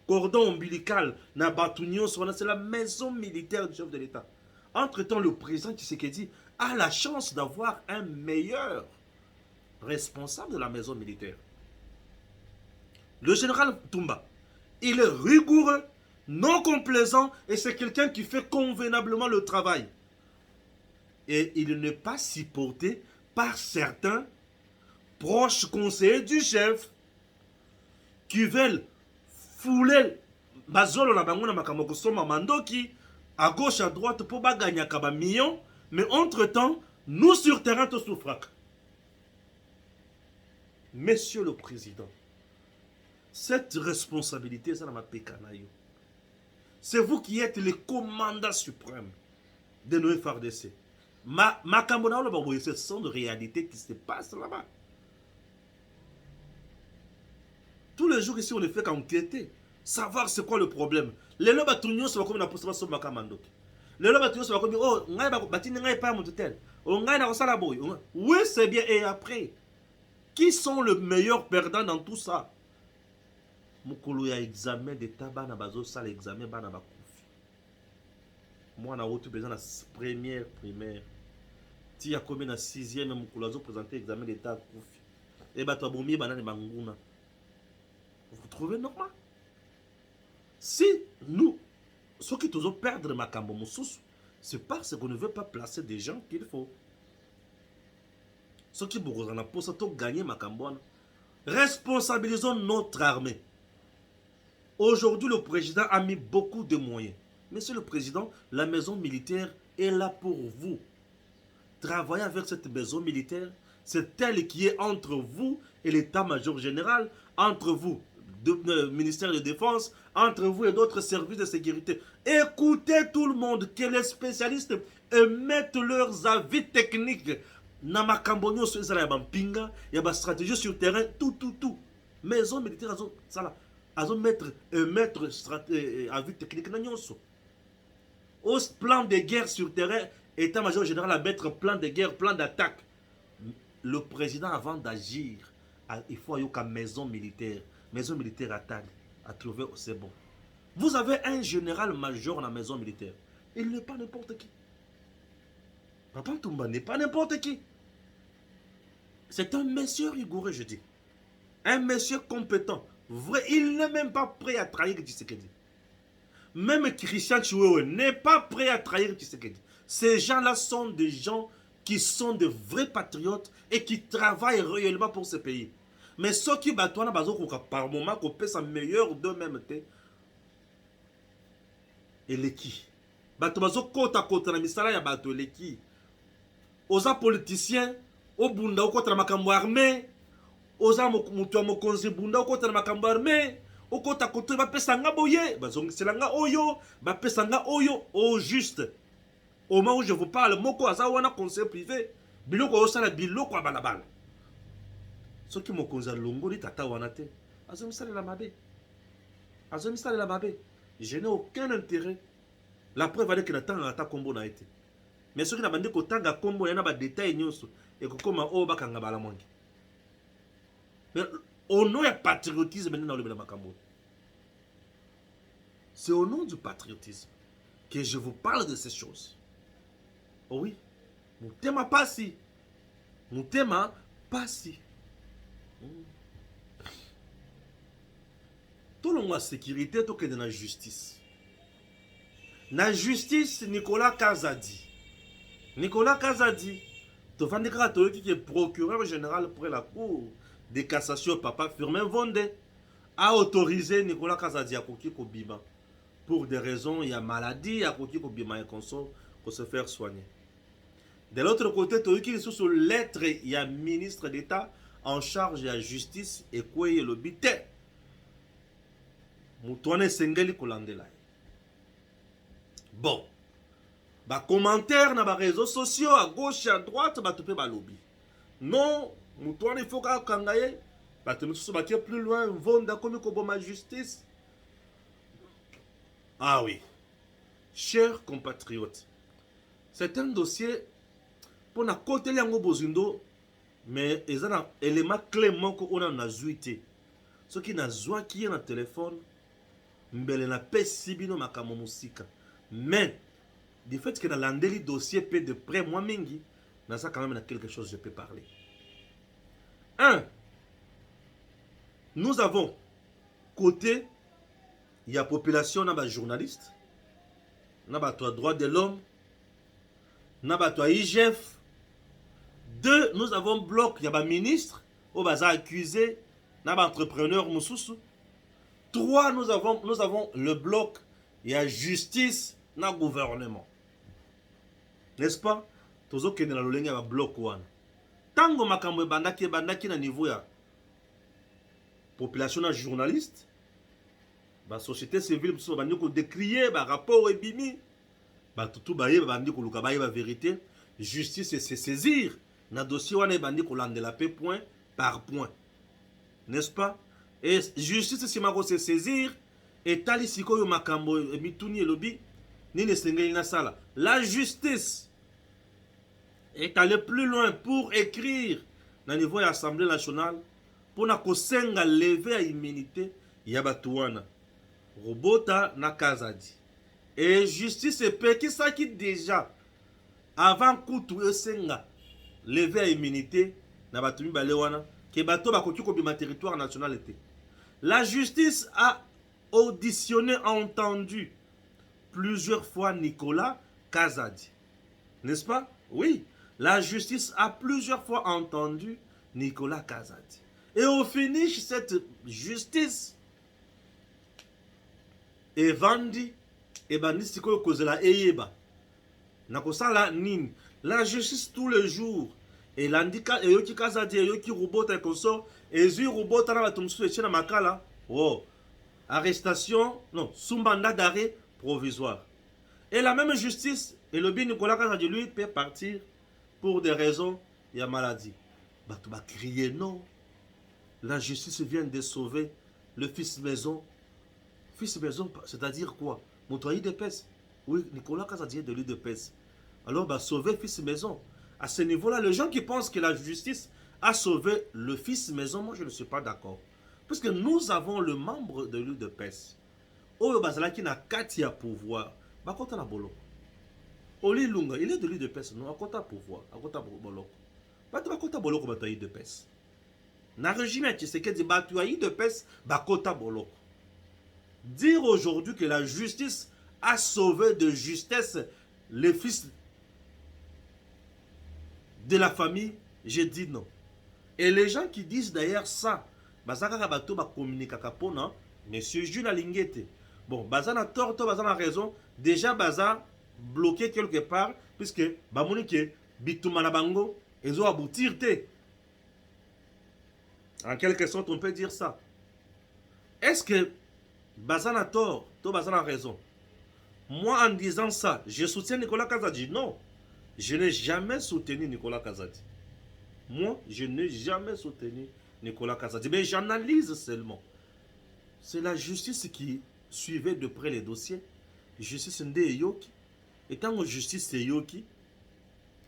C: cordon ombilical, c'est la maison militaire du chef de l'État. Entre-temps, le président Tshisekedi a la chance d'avoir un meilleur responsable de la maison militaire. Le général Toumba, il est rigoureux, non complaisant, et c'est quelqu'un qui fait convenablement le travail. Et il n'est pas supporté par certains proches conseillers du chef qui veulent fouler bazolo na bango na makambo kosoma mandoki à gauche à droite pour gagner kaba millions, mais entre-temps, nous sur terrain te souffrons. Monsieur le Président, cette responsabilité, ça n'a pas pécanayo. C'est vous qui êtes le commandant suprême de nos FARDC. Ce sont des réalités qui se passent là-bas. Tous les jours ici, on ne fait qu'enquêter. Savoir c'est quoi le problème. Les lobes à Tounion, c'est comme la poste sur Makamando. Les lobes à Tounion, c'est comme oh, ngai pas mon tel. Oh, ngai na osala boy. Oui, c'est bien. Et après, qui sont les meilleurs perdants dans tout ça? Mukolo ya examen d'état bana bazo sala examen bana bakufi. Moi na autre besoin na première primaire. Ti a combien na 6e mukolo azo présenter examen d'état kufi. Et ba to bomi bana ne banguna. Vous trouvez normal? Si nous, ceux qui toujours perdre makambo mususu, c'est parce qu'on ne veut pas placer des gens qu'il faut. Ceux qui bourrent pour ça gagner makambo. Responsabilisons notre armée. Aujourd'hui, le président a mis beaucoup de moyens. Monsieur le président, la maison militaire est là pour vous. Travaillez avec cette maison militaire. C'est elle qui est entre vous et l'état-major général, entre vous, le ministère de Défense, entre vous et d'autres services de sécurité. Écoutez tout le monde, que les spécialistes émettent leurs avis techniques. Namakambonyo sur Pinga, il y a une stratégie sur terrain, tout. Maison militaire, ça mettre avis technique. Au plan de guerre sur terrain, état-major général à mettre plan de guerre, plan d'attaque. Le président, avant d'agir, il faut aller à maison militaire à trouver, c'est bon. Vous avez un général-major dans la maison militaire. Il n'est pas n'importe qui. Papa Toumba n'est pas n'importe qui. C'est un monsieur rigoureux, je dis. Un monsieur compétent. Vrai, il n'est même pas prêt à trahir Tshisekedi. Même Christian Chiwewe n'est pas prêt à trahir Tshisekedi. Ces gens-là sont des gens qui sont de vrais patriotes et qui travaillent réellement pour ce pays. Mais ceux qui battent par moment qu'on peut sa meilleure d'eux-mêmes. Et les qui Batobazo kota kota na misala ya bato les qui Oza politiciens, au bunda au kota makambo armé, oza mutu mokonzi bunda au kota makambo armé, au kota kota ba pesa nga boye, bazongiselanga oyo, ba pesa nga oyo, au juste. Au moment où je vous parle, moko aza wana conseil privé, biloko osala biloko ya balabala. Ceux qui mokonzi longoli tata wana te, azomisala la mabe. Azomisala la mabe. Je n'ai aucun intérêt. La preuve est que natanga ata kombo na été. Mais ceux qui n'ont pas dit que tanga kombo yana ba détail nyoso et que comme o bakanga bala mongi. Mais au nom du patriotisme dans le makambo. C'est au nom du patriotisme que je vous parle de ces choses. Oh oui, mon thème pas si. Mon thème pas si. Tout le monde a sécurité, tout le monde a justice. Na justice, Nicolas Kazadi. Nicolas Kazadi, tu vas dire que le procureur général pour la cour de cassation, Papa Firmin Vonde, a autorisé Nicolas Kazadi à Bima. Pour des raisons, il y a maladie, à Bima et qu'on se faire soigner. De l'autre côté, tu as sous lettre, il y a ministre d'État en charge de la justice et quoi est le bité. Moutouane Sengeli Kolandela. Bon, bah commentaire dans les réseaux sociaux à gauche et à droite, bah tu peux bah lobby. Non, Moutouane il faut qu'à Kangaye, bah tu me souviens plus loin, Vonda comme ma justice. Ah oui, chers compatriotes, c'est un dossier pour na côté l'ango bozindo, mais il y a un élément clément qu'on a zuité. Ce qui n'a pas qui est dans le téléphone, mbele na pesibino makamo musika. Mais du fait que dans l'andeli dossier peut de près moi mingi, dans ça quand même il y a quelque chose que je peux parler. 1. Nous avons côté il y a population na ba journaliste, na ba droit de l'homme, na ba IGF. 2. Nous avons bloc il y a ba ministre au baza accusé, na ba entrepreneur mususu. 3. Nous avons le bloc il y a justice na gouvernement. N'est-ce pas? Tozo kende na lolenge ya bloc wana. Tango makambo bandaki na niveau ya population na journaliste, ba société civile so bandi ko décrier ba rapport ebimi, ba tutu ba yeba bandi ko luka ba yeba vérité, justice se saisir na dossier wana bandi ko landela pe point par point. N'est-ce pas? Et justice si mako se saisir et tali sikoyo makambo mituni elobi nini sengeli na sala. La justice est allée plus loin pour écrire dans le niveau de l'Assemblée nationale pour na kosenga lever à immunité ya batu wana robota na kazadi. Et justice epekisaki déjà avant kutu esenga lever à immunité na batu mibale wana ke bato bakoki kobima territoire national était. La justice a auditionné, entendu plusieurs fois Nicolas Kazadi. N'est-ce pas? Oui. La justice a plusieurs fois entendu Nicolas Kazadi. Et au finish, cette justice est vendue et bandit kozela eyeba. Nakosala nini. La justice tous les jours. Et l'andika eyoki Kazadi eyoki robota consort et zui robota na batumsu echena makala. Oh. Arrestation, non, sous mandat d'arrêt provisoire. Et la même justice, et le bien Nicolas Kazadi lui peut partir pour des raisons, il y a maladie. Bah, tu vas crier non. La justice vient de sauver le fils maison. Fils maison, c'est-à-dire quoi? Montoyer de pèse. Oui, Nicolas Kazadi est de l'île de pèse. Alors, bah, sauver fils maison. À ce niveau-là, les gens qui pensent que la justice a sauvé le fils maison, moi je ne suis pas d'accord. Parce que nous avons le membre de l'île de pèse. Oyo Bazala qui n'a qu'à pouvoir. Bah, quand on a bolo. Oli Lunga, il est de l'île de pèse. Non, à côté pouvoir. À côté bolo. Bah, tu vas côté bolo comme tu as de pèse. Na régime, tu sais que tu as de pèse. Bah, côté bolo. Dire aujourd'hui que la justice a sauvé de justesse les fils de la famille, je dis non. Et les gens qui disent d'ailleurs ça, bazaka bato ba communiquer kapona, monsieur Jules Alingete. Bon, bazana tort, bazana raison, déjà baza bloqué quelque part puisque bamoni ke bituma na bango ezo aboutir te. En quelque sorte, on peut dire ça. Est-ce que bazana tort, to bazana raison? Moi en disant ça, je soutiens Nicolas Kazadi? Non. Je n'ai jamais soutenu Nicolas Kazadi. Moi, je n'ai jamais soutenu Nicolas Kazadi. Mais j'analyse seulement. C'est la justice qui suivait de près les dossiers. Justice nde yoki. Et tant que justice yoki,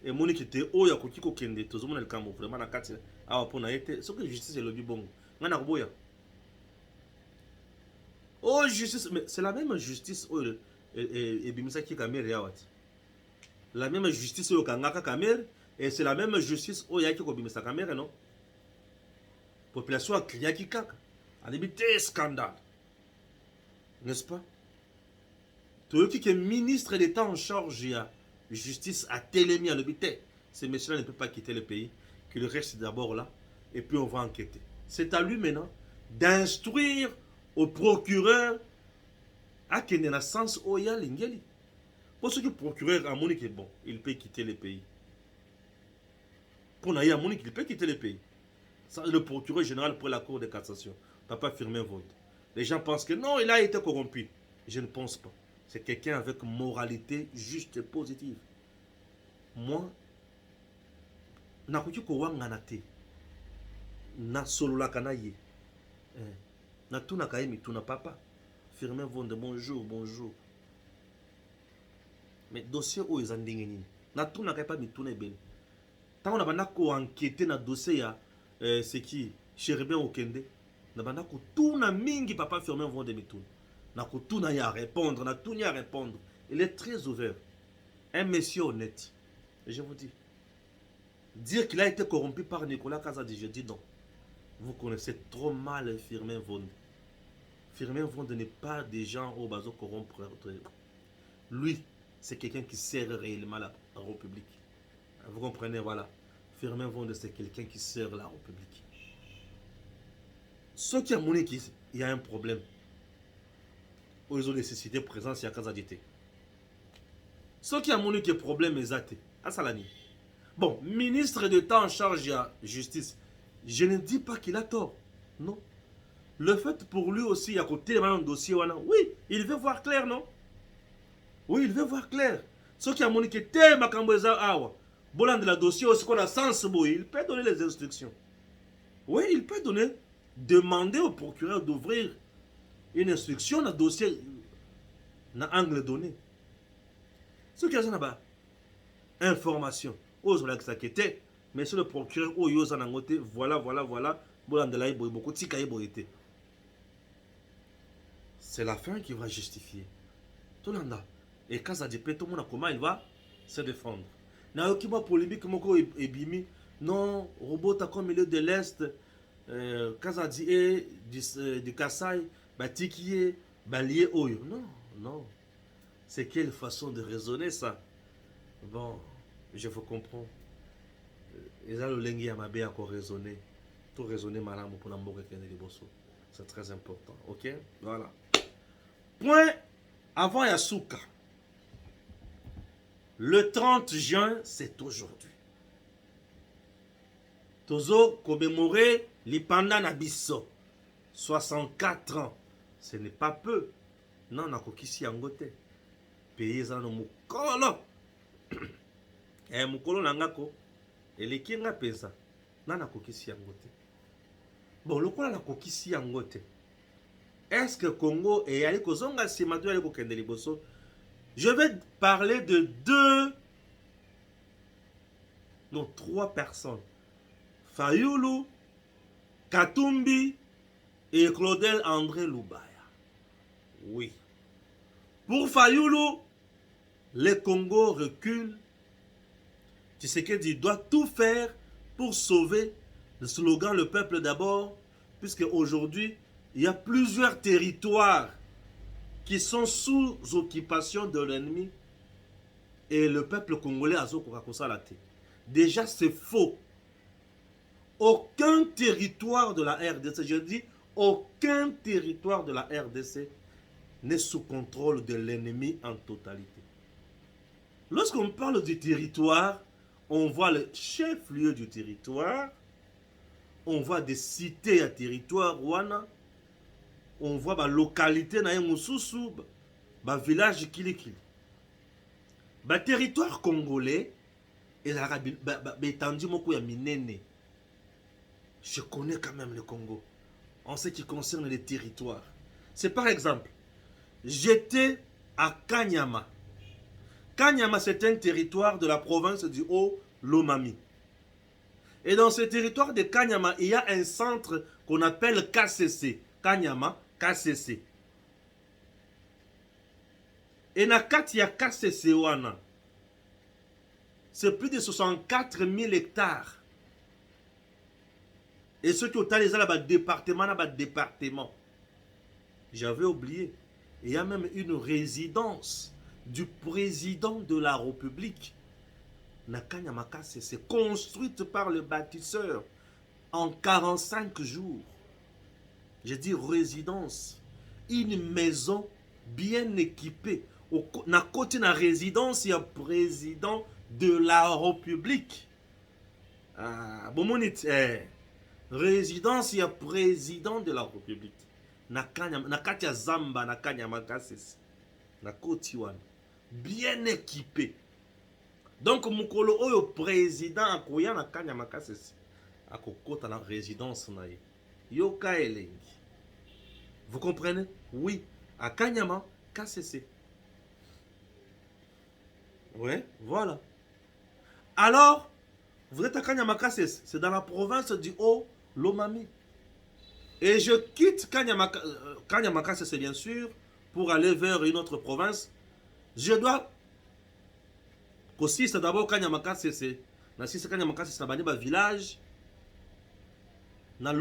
C: et mon qui était oh ya koki kokende to zomona le kambo vraiment na kati awa pona été ce que justice est le bongo. Ngana koboya. Oh justice, mais c'est la même justice oh et bimisa ki kamere ya wati. La même justice au Kangaka Kamer, et c'est la même justice au Yaki Kobimisa Kamer, non? Population a crié qui kaka. En débité scandale. N'est-ce pas? Tout qui est ministre d'État en charge de la justice a télémis à l'habité. Ces messieurs-là ne peuvent pas quitter le pays, qu'ils restent d'abord là, et puis on va enquêter. C'est à lui maintenant d'instruire au procureur à qu'il y ait un sens au Yalingeli. Pour ce que le procureur a montré que bon, il peut quitter le pays. Pour Naïa Monique, il peut quitter le pays. Ça, le procureur général pour la Cour de cassation, Papa Firmin Vaud. Les gens pensent que non, il a été corrompu. Je ne pense pas. C'est quelqu'un avec moralité juste et positive. Moi, nakuki ko wangana te. Na solo la kanaye. Na tuna kaimi tuna papa. Firmin Vaud, bonjour, bonjour. Mais dossier où ils ont dit na tout n'a pas mis tout n'est bien. Tant on a pas enquêté na dossier ya c'est qui Chéribin Okende. Na pas tout na mingi papa Firmin vont de mitou. Na tout n'a ya répondre, na tout n'y a répondre. Il est très ouvert. Un monsieur honnête. Et je vous dis, dire qu'il a été corrompu par Nicolas Kazadi, je dis non. Vous connaissez trop mal Firmin Vaud. Firmin Vaud n'est pas des gens au bateau corrompre. Lui, c'est quelqu'un qui sert réellement la République. Vous comprenez, voilà. Firmin Vaud, c'est quelqu'un qui sert la République. Ceux qui ont montré qu'il y a un problème, ils ont nécessité présence il y a Kazadité. Ceux qui ont montré qu'il y a un problème, ils ont été. À Salani. Bon, ministre d'État en charge de la justice, je ne dis pas qu'il a tort. Non. Le fait pour lui aussi, il y a côté un dossier, oui, il veut voir clair, non? Oui, il veut voir clair. Ceux qui ont montré que tel Makamboza Awa, Bolan de la dossier, aussi qu'on a sens, il peut donner les instructions. Oui, il peut donner demander au procureur d'ouvrir une instruction dans le dossier dans angle donné. Ce qui est là-bas, information. Ose la s'inquiéter, mais c'est le procureur où il a ngoté, voilà. C'est la fin qui va justifier. Tout le monde. Et quand ça dit tout le monde comment il va se défendre. Na okima polémique moko ebimi non robot comme milieu de l'est quand ça dit du Kassai batikié balié oyo. Non. C'est quelle façon de raisonner ça? Bon, je vous comprends. Et là, le lengi à ma bien encore raisonner. Tout raisonner madame pour n'ambour et les bosso. C'est très important. Ok? Voilà. Point avant Yasuka. Le 30 juin, c'est aujourd'hui. Tozo commémorer l'Ipanda Nabiso. 64 ans. Ce n'est pas peu. Non, on a kokisi angote. Paysan no mukolo. Mukolo nangako. Et les kinga pesa. Non, on a kokisi angote. Bon, le quoi la kokisi angote. Est-ce que Congo et Ali Kozonga Simato Ali Kokende Liboso? Je vais parler de trois personnes. Fayulu, Katumbi et Claudel André Lubaya. Oui. Pour Fayulu, le Congo recule. Tshisekedi doit tout faire pour sauver le slogan Le peuple d'abord, puisque aujourd'hui, il y a plusieurs territoires qui sont sous occupation de l'ennemi et le peuple congolais a Zokorakosalate. Déjà, c'est faux. Aucun territoire de la RDC, je dis aucun territoire de la RDC n'est sous contrôle de l'ennemi en totalité. Lorsqu'on parle du territoire, on voit le chef-lieu du territoire, on voit des cités à territoire, Wana, on voit la localité na Mususu, le village Kilikili. Le territoire congolais et l'Arabie, je connais quand même le Congo en ce qui concerne les territoires. C'est par exemple, j'étais à Kanyama. Kanyama, c'est un territoire de la province du Haut-Lomami. Et dans ce territoire de Kanyama, il y a un centre qu'on appelle KCC. Kanyama, KCC. Et na kati ya KCC wana, c'est plus de 64 000 hectares. Et ceux qui ont les département, j'avais oublié. Il y a même une résidence du président de la République. Nakanyama KCC, construite par le bâtisseur en 45 jours. Je dis résidence. Une maison bien équipée. Na côté na résidence, il y a président de la République. Résidence, il y a président de la République. Na kati ya Zamba, na Kanyama Kasese. Na côté wana. Bien équipé. Donc, mukolo oyo président akoya na Kanyama Kasese. Akokota na résidence na ye. Yoka elengi. Vous comprenez? Oui. À Kanyama Kasese. Ouais, voilà. Alors, vous êtes à Kanyama Kasese. C'est dans la province du Haut-Lomami. Et je quitte Kanyama Kasese, bien sûr, pour aller vers une autre province. Je dois... Aussi, c'est d'abord Kanyama Kasese. Si c'est Kanyama Kasese, c'est un village. Dans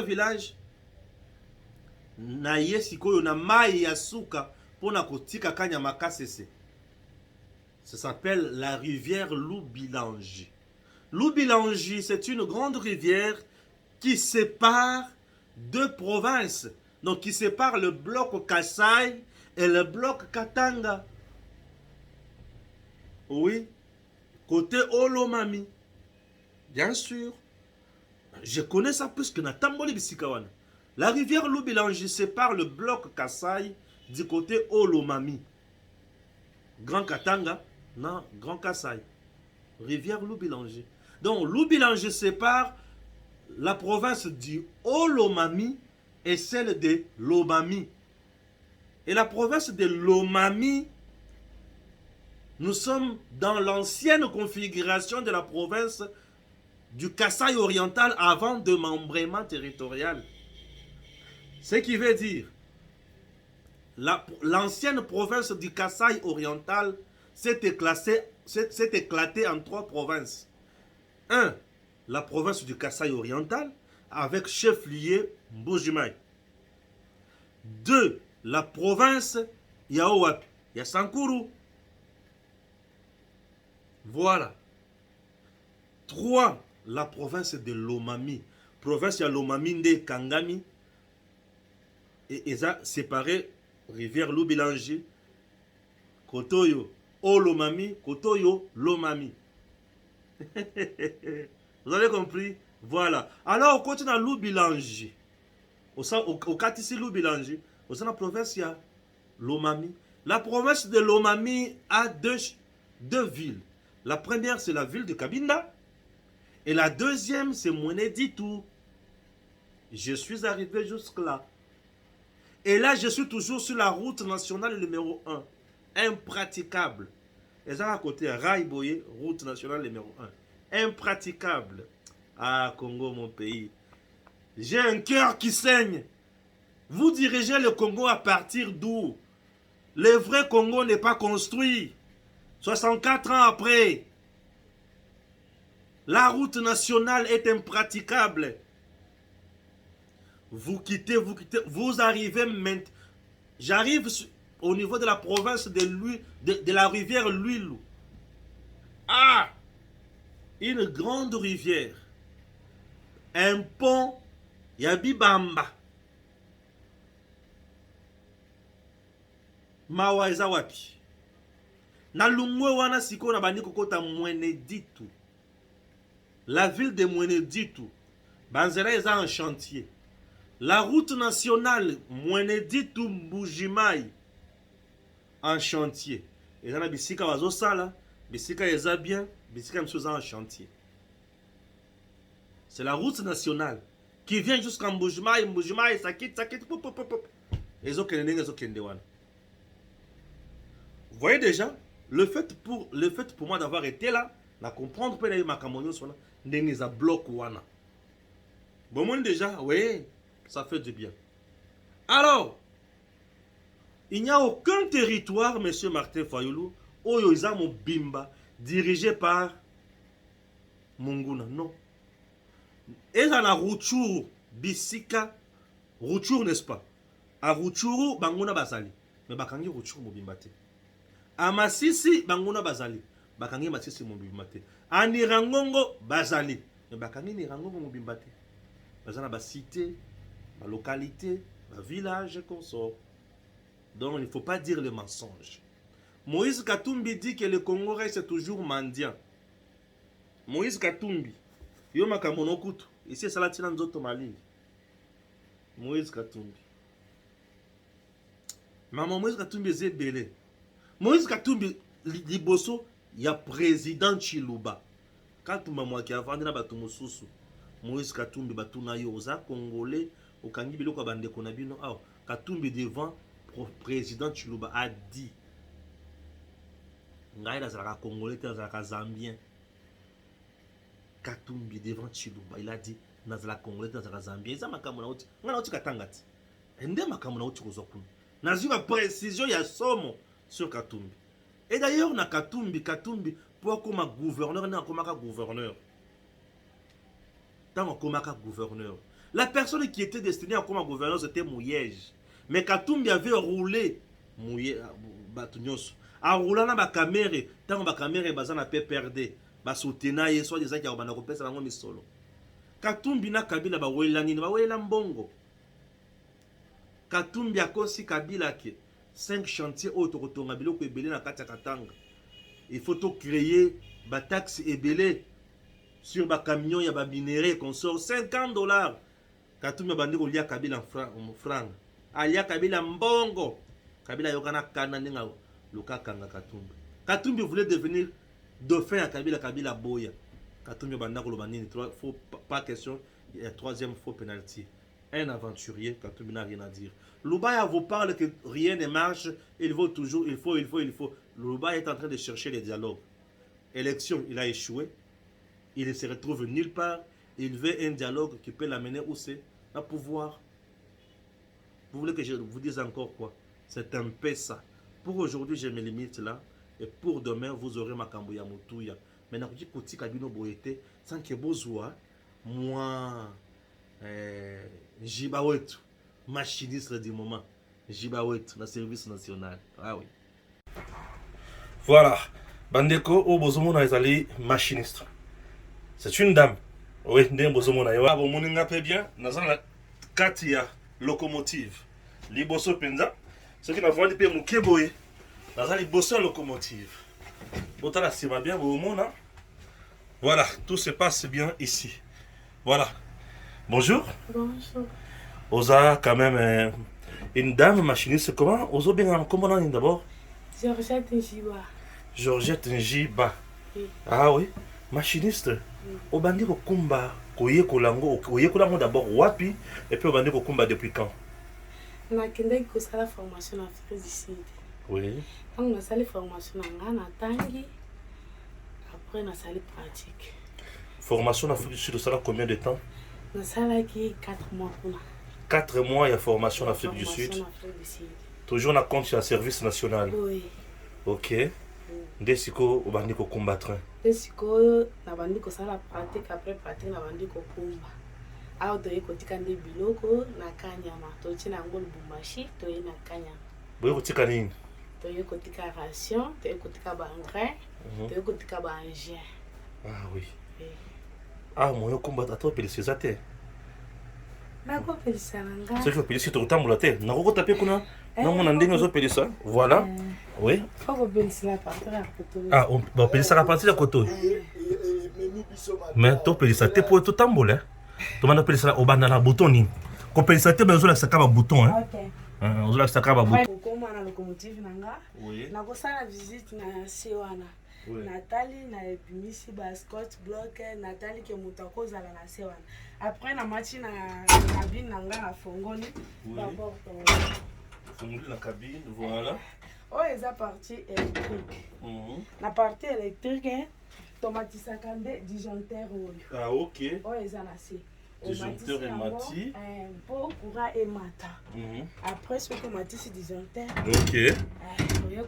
C: village. Na yesikoyo na mai ya suka pona kotika Kanyama Kasese. Ça s'appelle la rivière Loubilangi. Loubilangi, c'est une grande rivière qui sépare deux provinces. Donc qui sépare le bloc Kassai et le bloc Katanga. Oui, côté Olomami. Bien sûr. Je connais ça plus que Natamboli Bisikawana. La rivière Loubilangi sépare le bloc Kassai du côté Olomami. Grand Katanga, non, Grand Kassai. Rivière Loubilangi. Donc Loubilangi sépare la province du Haut-Lomami et celle de Lomami. Et la province de Lomami, nous sommes dans l'ancienne configuration de la province du Kasaï oriental avant démembrement territorial. Ce qui veut dire, l'ancienne province du Kasaï oriental s'est éclatée en 3 provinces. 1. La province du Kasaï oriental avec chef-lieu Mbujimai. 2. La province Yaowapi, Yasankuru. Voilà. 3. La province de Lomami. Province ya Lomami de Kangami. Et ça séparé rivière Loubilangi. Kotoyo Olomami, Kotoyo Lomami. Vous avez compris? Voilà. Alors, on continue à Loubilangi. Au Katisi Loubilangi. Au sein de la province, il y a Lomami. La province de Lomami a deux villes. La première, c'est la ville de Kabinda. Et la deuxième, c'est Mweneditu. Je suis arrivé jusque-là. Et là, je suis toujours sur la route nationale numéro 1. Impraticable. Et ça, à côté, Raïboye, route nationale numéro 1. Impraticable. Ah, Congo, mon pays. J'ai un cœur qui saigne. Vous dirigez le Congo à partir d'où? Le vrai Congo n'est pas construit. 64 ans après. La route nationale est impraticable. Vous quittez, vous arrivez maintenant. J'arrive au niveau de la province de la rivière Luilu. Ah! Une grande rivière. Un pont, Yabibamba. Mawa eza wapi? Na lumwe wana siko na bani kokota Mweneditu. La ville de Mweneditu. Banzera eza en chantier. La route nationale Mweneditu Mbujimai en chantier. Et dans la bisika wazo sala, bisika eza bien, bisika msouza en chantier. C'est la route nationale qui vient jusqu'à Mbujimai, Mbujimai, sakit, pop, pop, pop, pop. Ezo kende nenge, ezo kende wana. Vous voyez déjà, le fait pour moi d'avoir été là, na comprendre que ma camonio soit là, nenge za bloc wana. Bon, moi déjà, oui, ça fait du bien. Alors, il n'y a aucun territoire, monsieur Martin Fayoulou, Oyo Izamo Bimba, dirigé par Munguna. Non. Et dans la Rutshuru, Bisika, Rutshuru, n'est-ce pas? À Rutshuru, Banguna Bazali. Mais Bakangi Rutshuru Mobimbate. À Masisi, Banguna Bazali. Bakangi Masisi Mobimbate. À Nirangongo, Bazali. Mais Bakangi Nirangongo Mobimbate. Bazana ba cité, ba localité, ba village, consort. Donc il ne faut pas dire le mensonge. Moïse Katumbi dit que le Congo reste toujours mendiant. Moïse Katumbi. Yo makamono kutu. Ici c'est la tina nzoto mali. Moïse Katumbi. Maman Moïse Katumbi est belé. Moïse Katumbi liboso ya président Chiluba. Quand maman qui a vendu na batu mosusu. Moïse Katumbi batuna yo oza congolais okangi biloko bande konabino aw Katumbi devant président Chiluba a dit ngai nazalaka congolais nazalaka zambien. Katumbi devant Chiluba il a dit nazalaka congolais nazalaka zambien eza makambo na uti ngana uti katangati ende makambo na uti kozokuna nazuka précision ya somo sur Katumbi. Et d'ailleurs na Katumbi pour comme gouverneur na komaka gouverneur. Gouverneur. La personne qui était destinée à comme gouverneur c'était Mouyej. Mais Katumbi avait roulé Mouyej Batunyos. A rouler na ba caméra, tant ba caméra bazana pe perdre, ba soutena ye soit des gens qui ont kopesa bango misolo. Katumbi na Kabila ba wela nini ba wela mbongo. Katumbi akosi Kabila ke 5 chantiers autorotonga biloko ebele na kati ya Katanga. Il faut tout créer ba taxe ebele. Sur ba camion ya ba minerai qu'on sort $50. Katumbi bandi ko lia Kabila en franc. Alia Kabila mbongo. Kabila yokana kana ninga luka kanga Katumbi. Katumbi voulait devenir dauphin à Kabila boya. Katumbi banda ko lobanini faut pas question Il y a troisième faux penalty. Un aventurier, quand il n'a rien à dire. Loubaya vous parle que rien ne marche, il faut toujours, il faut. Loubaya est en train de chercher les dialogues. Élection, il a échoué. Il ne se retrouve nulle part. Il veut un dialogue qui peut l'amener où c'est? À pouvoir. Vous voulez que je vous dise encore quoi? C'est un peu ça. Pour aujourd'hui, je me limite là. Et pour demain, vous aurez ma Kambuya Moutouya. Maintenant, je dis que Kabino Boyete, sans que besoin, moi, Jibawetu, machiniste du moment. Jibawetu, dans le service national. Ah oui. Voilà. Bandeko, au Bozomona est machiniste. C'est une dame. Oui, d'un Bozomona. Ah bon, mon peu bien. Nous avons la Katia locomotive. Liboso Penza. Ce qui m'a vendu pour mon Keboye. Nous avons Liboso locomotive. Autant là, c'est bien, voilà, tout se passe bien ici. Voilà. Bonjour.
E: Bonjour.
C: Oza, quand même, une dame machiniste, comment? Ozo bien, comment on dit d'abord?
E: Georgette Njiba.
C: Georgette Njiba.
E: Oui.
C: Ah oui, machiniste. Au bandi ko kumba, koye kolango d'abord wapi, et puis au bandi ko kumba depuis quand?
E: On a qu'une la formation en Afrique du Sud.
C: Oui.
E: On a la formation en Ghana, Tangi. Après, on a la pratique.
C: Formation en Afrique du Sud, ça a combien de temps?
E: On a 4 mois.
C: 4 mois, il y a formation en Afrique du Sud. Toujours on a compte sur le service national.
E: Oui.
C: Ok. Desiko, au bandi ko combattre.
E: Desiko, na bandi ko la pratique, après pratique, na bandi ko kumba. Aho toye kotika nde biloko na kanyama. Toye na ngolo bumbashi, toye na kanyama.
C: Boye kotika nini?
E: Toye kotika ration, toye kotika ba engrais, toye kotika ba engrais.
C: Ah oui. Ah, moyo combattre, attends, pelisi zate.
E: Nako pelisa nanga.
C: Ce que pelisi to tambola te. Nako taper kuna. Non, mon andingo zo pelisa. Voilà. Oui.
E: Faut que pelisa la partie à côté.
C: Ah, on va pelisa la partie à côté. Mais to pelisa te pour to tambola. To manda pelisa au banda na bouton ni. Ko pelisa te bezo la sakaba bouton hein.
E: OK.
C: On zo la sakaba bouton.
E: Comme na locomotive nanga.
C: Oui.
E: Nako sala visite na Sewana. Nathalie na epimisi ba scotch block Nathalie ke mutako zala na Sewana. Après na match na cabine nanga na fongoli. D'abord
C: fongoli la cabine, voilà.
E: Oh, ils a partie électrique. La partie électrique tomatisa kande disjoncteur oyo.
C: Ah OK.
E: Oh, ils a nassé.
C: Disjoncteur et mati.
E: Pour courant et mata. Après ce que matisse disjoncteur.
C: OK.
E: Oyo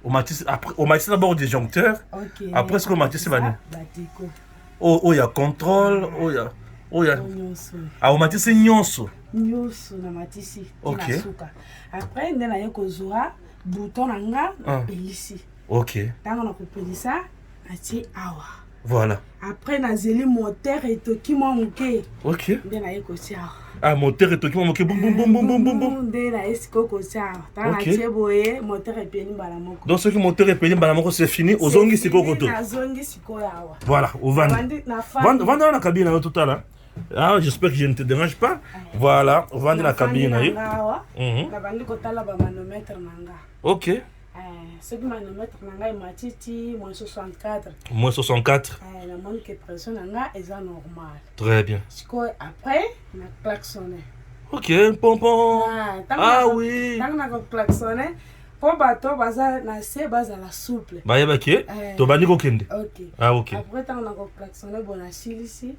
C: au matisse d'abord disjoncteur.
E: OK.
C: Après ce que matisse va ni.
E: Batiko.
C: Oh, il y a contrôle, oh il y a ah, au matisse nyonso.
E: Nyonso na matisse.
C: OK.
E: Après ndena yeko zoa bouton nanga pelisi.
C: OK.
E: Tango na ko pelisa ati awa.
C: Voilà.
E: Après na zeli moteur et toki mo moke.
C: OK.
E: Ndena yeko tia.
C: Ah, moteur et toki mo moke boum boum boum boum boum boum.
E: Ndena esiko ko tia. Tango na tieboye moteur et peni bala moko.
C: Donc ce qui moteur et peni bala moko c'est fini, ozongi siko koto.
E: Na zongi siko yawa.
C: Voilà, au vendre. Vendre dans la cabine tout à l'heure. Ah, j'espère que je ne te dérange pas. Voilà, on va dans la cabine. OK.
E: Ce qui manomètre nanga matiti moins 64.
C: Moins 64.
E: La montre que pression nanga est normal.
C: Très bien.
E: Après, na klaxonné.
C: OK, pompon. Ah oui.
E: Tant na klaxonné, pour bateau baza na se baza la souple.
C: Ba yabake, to bani ko kende.
E: OK.
C: Ah OK.
E: Après tant na klaxonné bona silisi.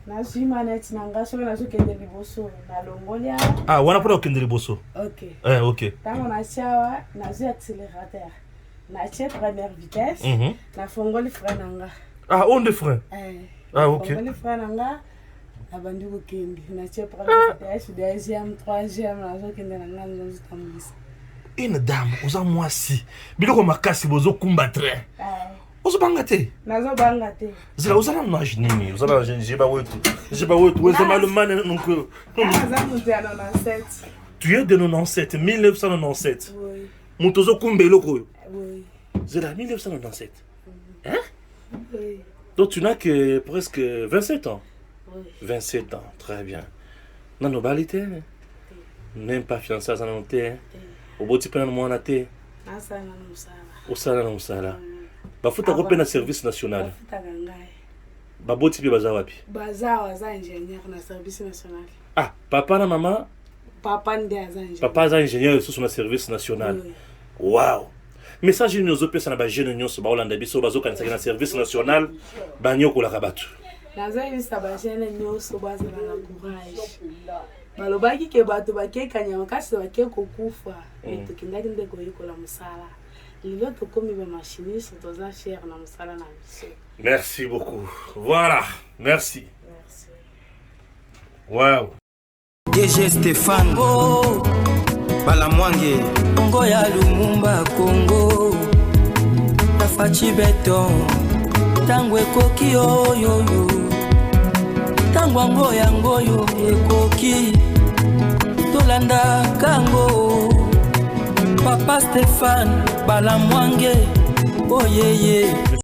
E: Na suis manette nanga so na so kende liboso na longolia.
C: Ah, wana pour kende liboso.
E: OK.
C: OK.
E: Tant on a chawa na zo accélérateur. Na che première vitesse, na fongoli frein nanga.
C: Ah, on de frein. Ah OK.
E: Fongoli frein nanga. Na bandi ko kende. Na che première vitesse, deuxième, troisième, na zo kende nanga zo tambisa.
C: Une dame, oza mwasi. Biloko makasi bozo combattre. Ozo bangate.
E: Nazo bangate.
C: Zela oza na nage nini? Oza na jiba wetu. Jiba wetu, oza malumane donc.
E: Nazo mutu ya 97.
C: Tu es de 97, 1997.
E: Oui.
C: Mutozo kumbelo ko.
E: Oui.
C: Zela 1997. Hein?
E: Oui.
C: Donc tu n'as que presque 27 ans.
E: Oui.
C: 27 ans, très bien. Nano balite. Même pas fiancé à Sanoté. Au bout de mois te.
E: Asala na musala.
C: Osala na musala. Bafuta ko na service national.
E: Bafuta ngai.
C: baboti pe baza wapi?
E: Baza waza ingénieur na service national.
C: Ah, papa na maman?
E: Papa ndi aza ingénieur.
C: Papa aza ingénieur sur le service national.
E: Oui.
C: Wow. Message nous opé na ba jeune nyonso ba Holanda biso bazo kanisa na service national banyoko la kabatu.
E: Naza yisa ba jeune nyonso baza na courage. Balobaki ke bato bakekanya makasi bakeko kufa. Tukindaki ndeko yikola musala. Lilo tokomi ba machiniste toza cher na musala na biso.
C: Merci beaucoup. Voilà, merci.
E: Merci.
C: Wow.
B: DG Stéphane oh, Balamwange Congo ya Lumumba Congo Tafachi beton Tangwe koki oyo Tangwango yango yo ekoki Tolanda kango Papa Stéphane Balamwange oh yeah yeah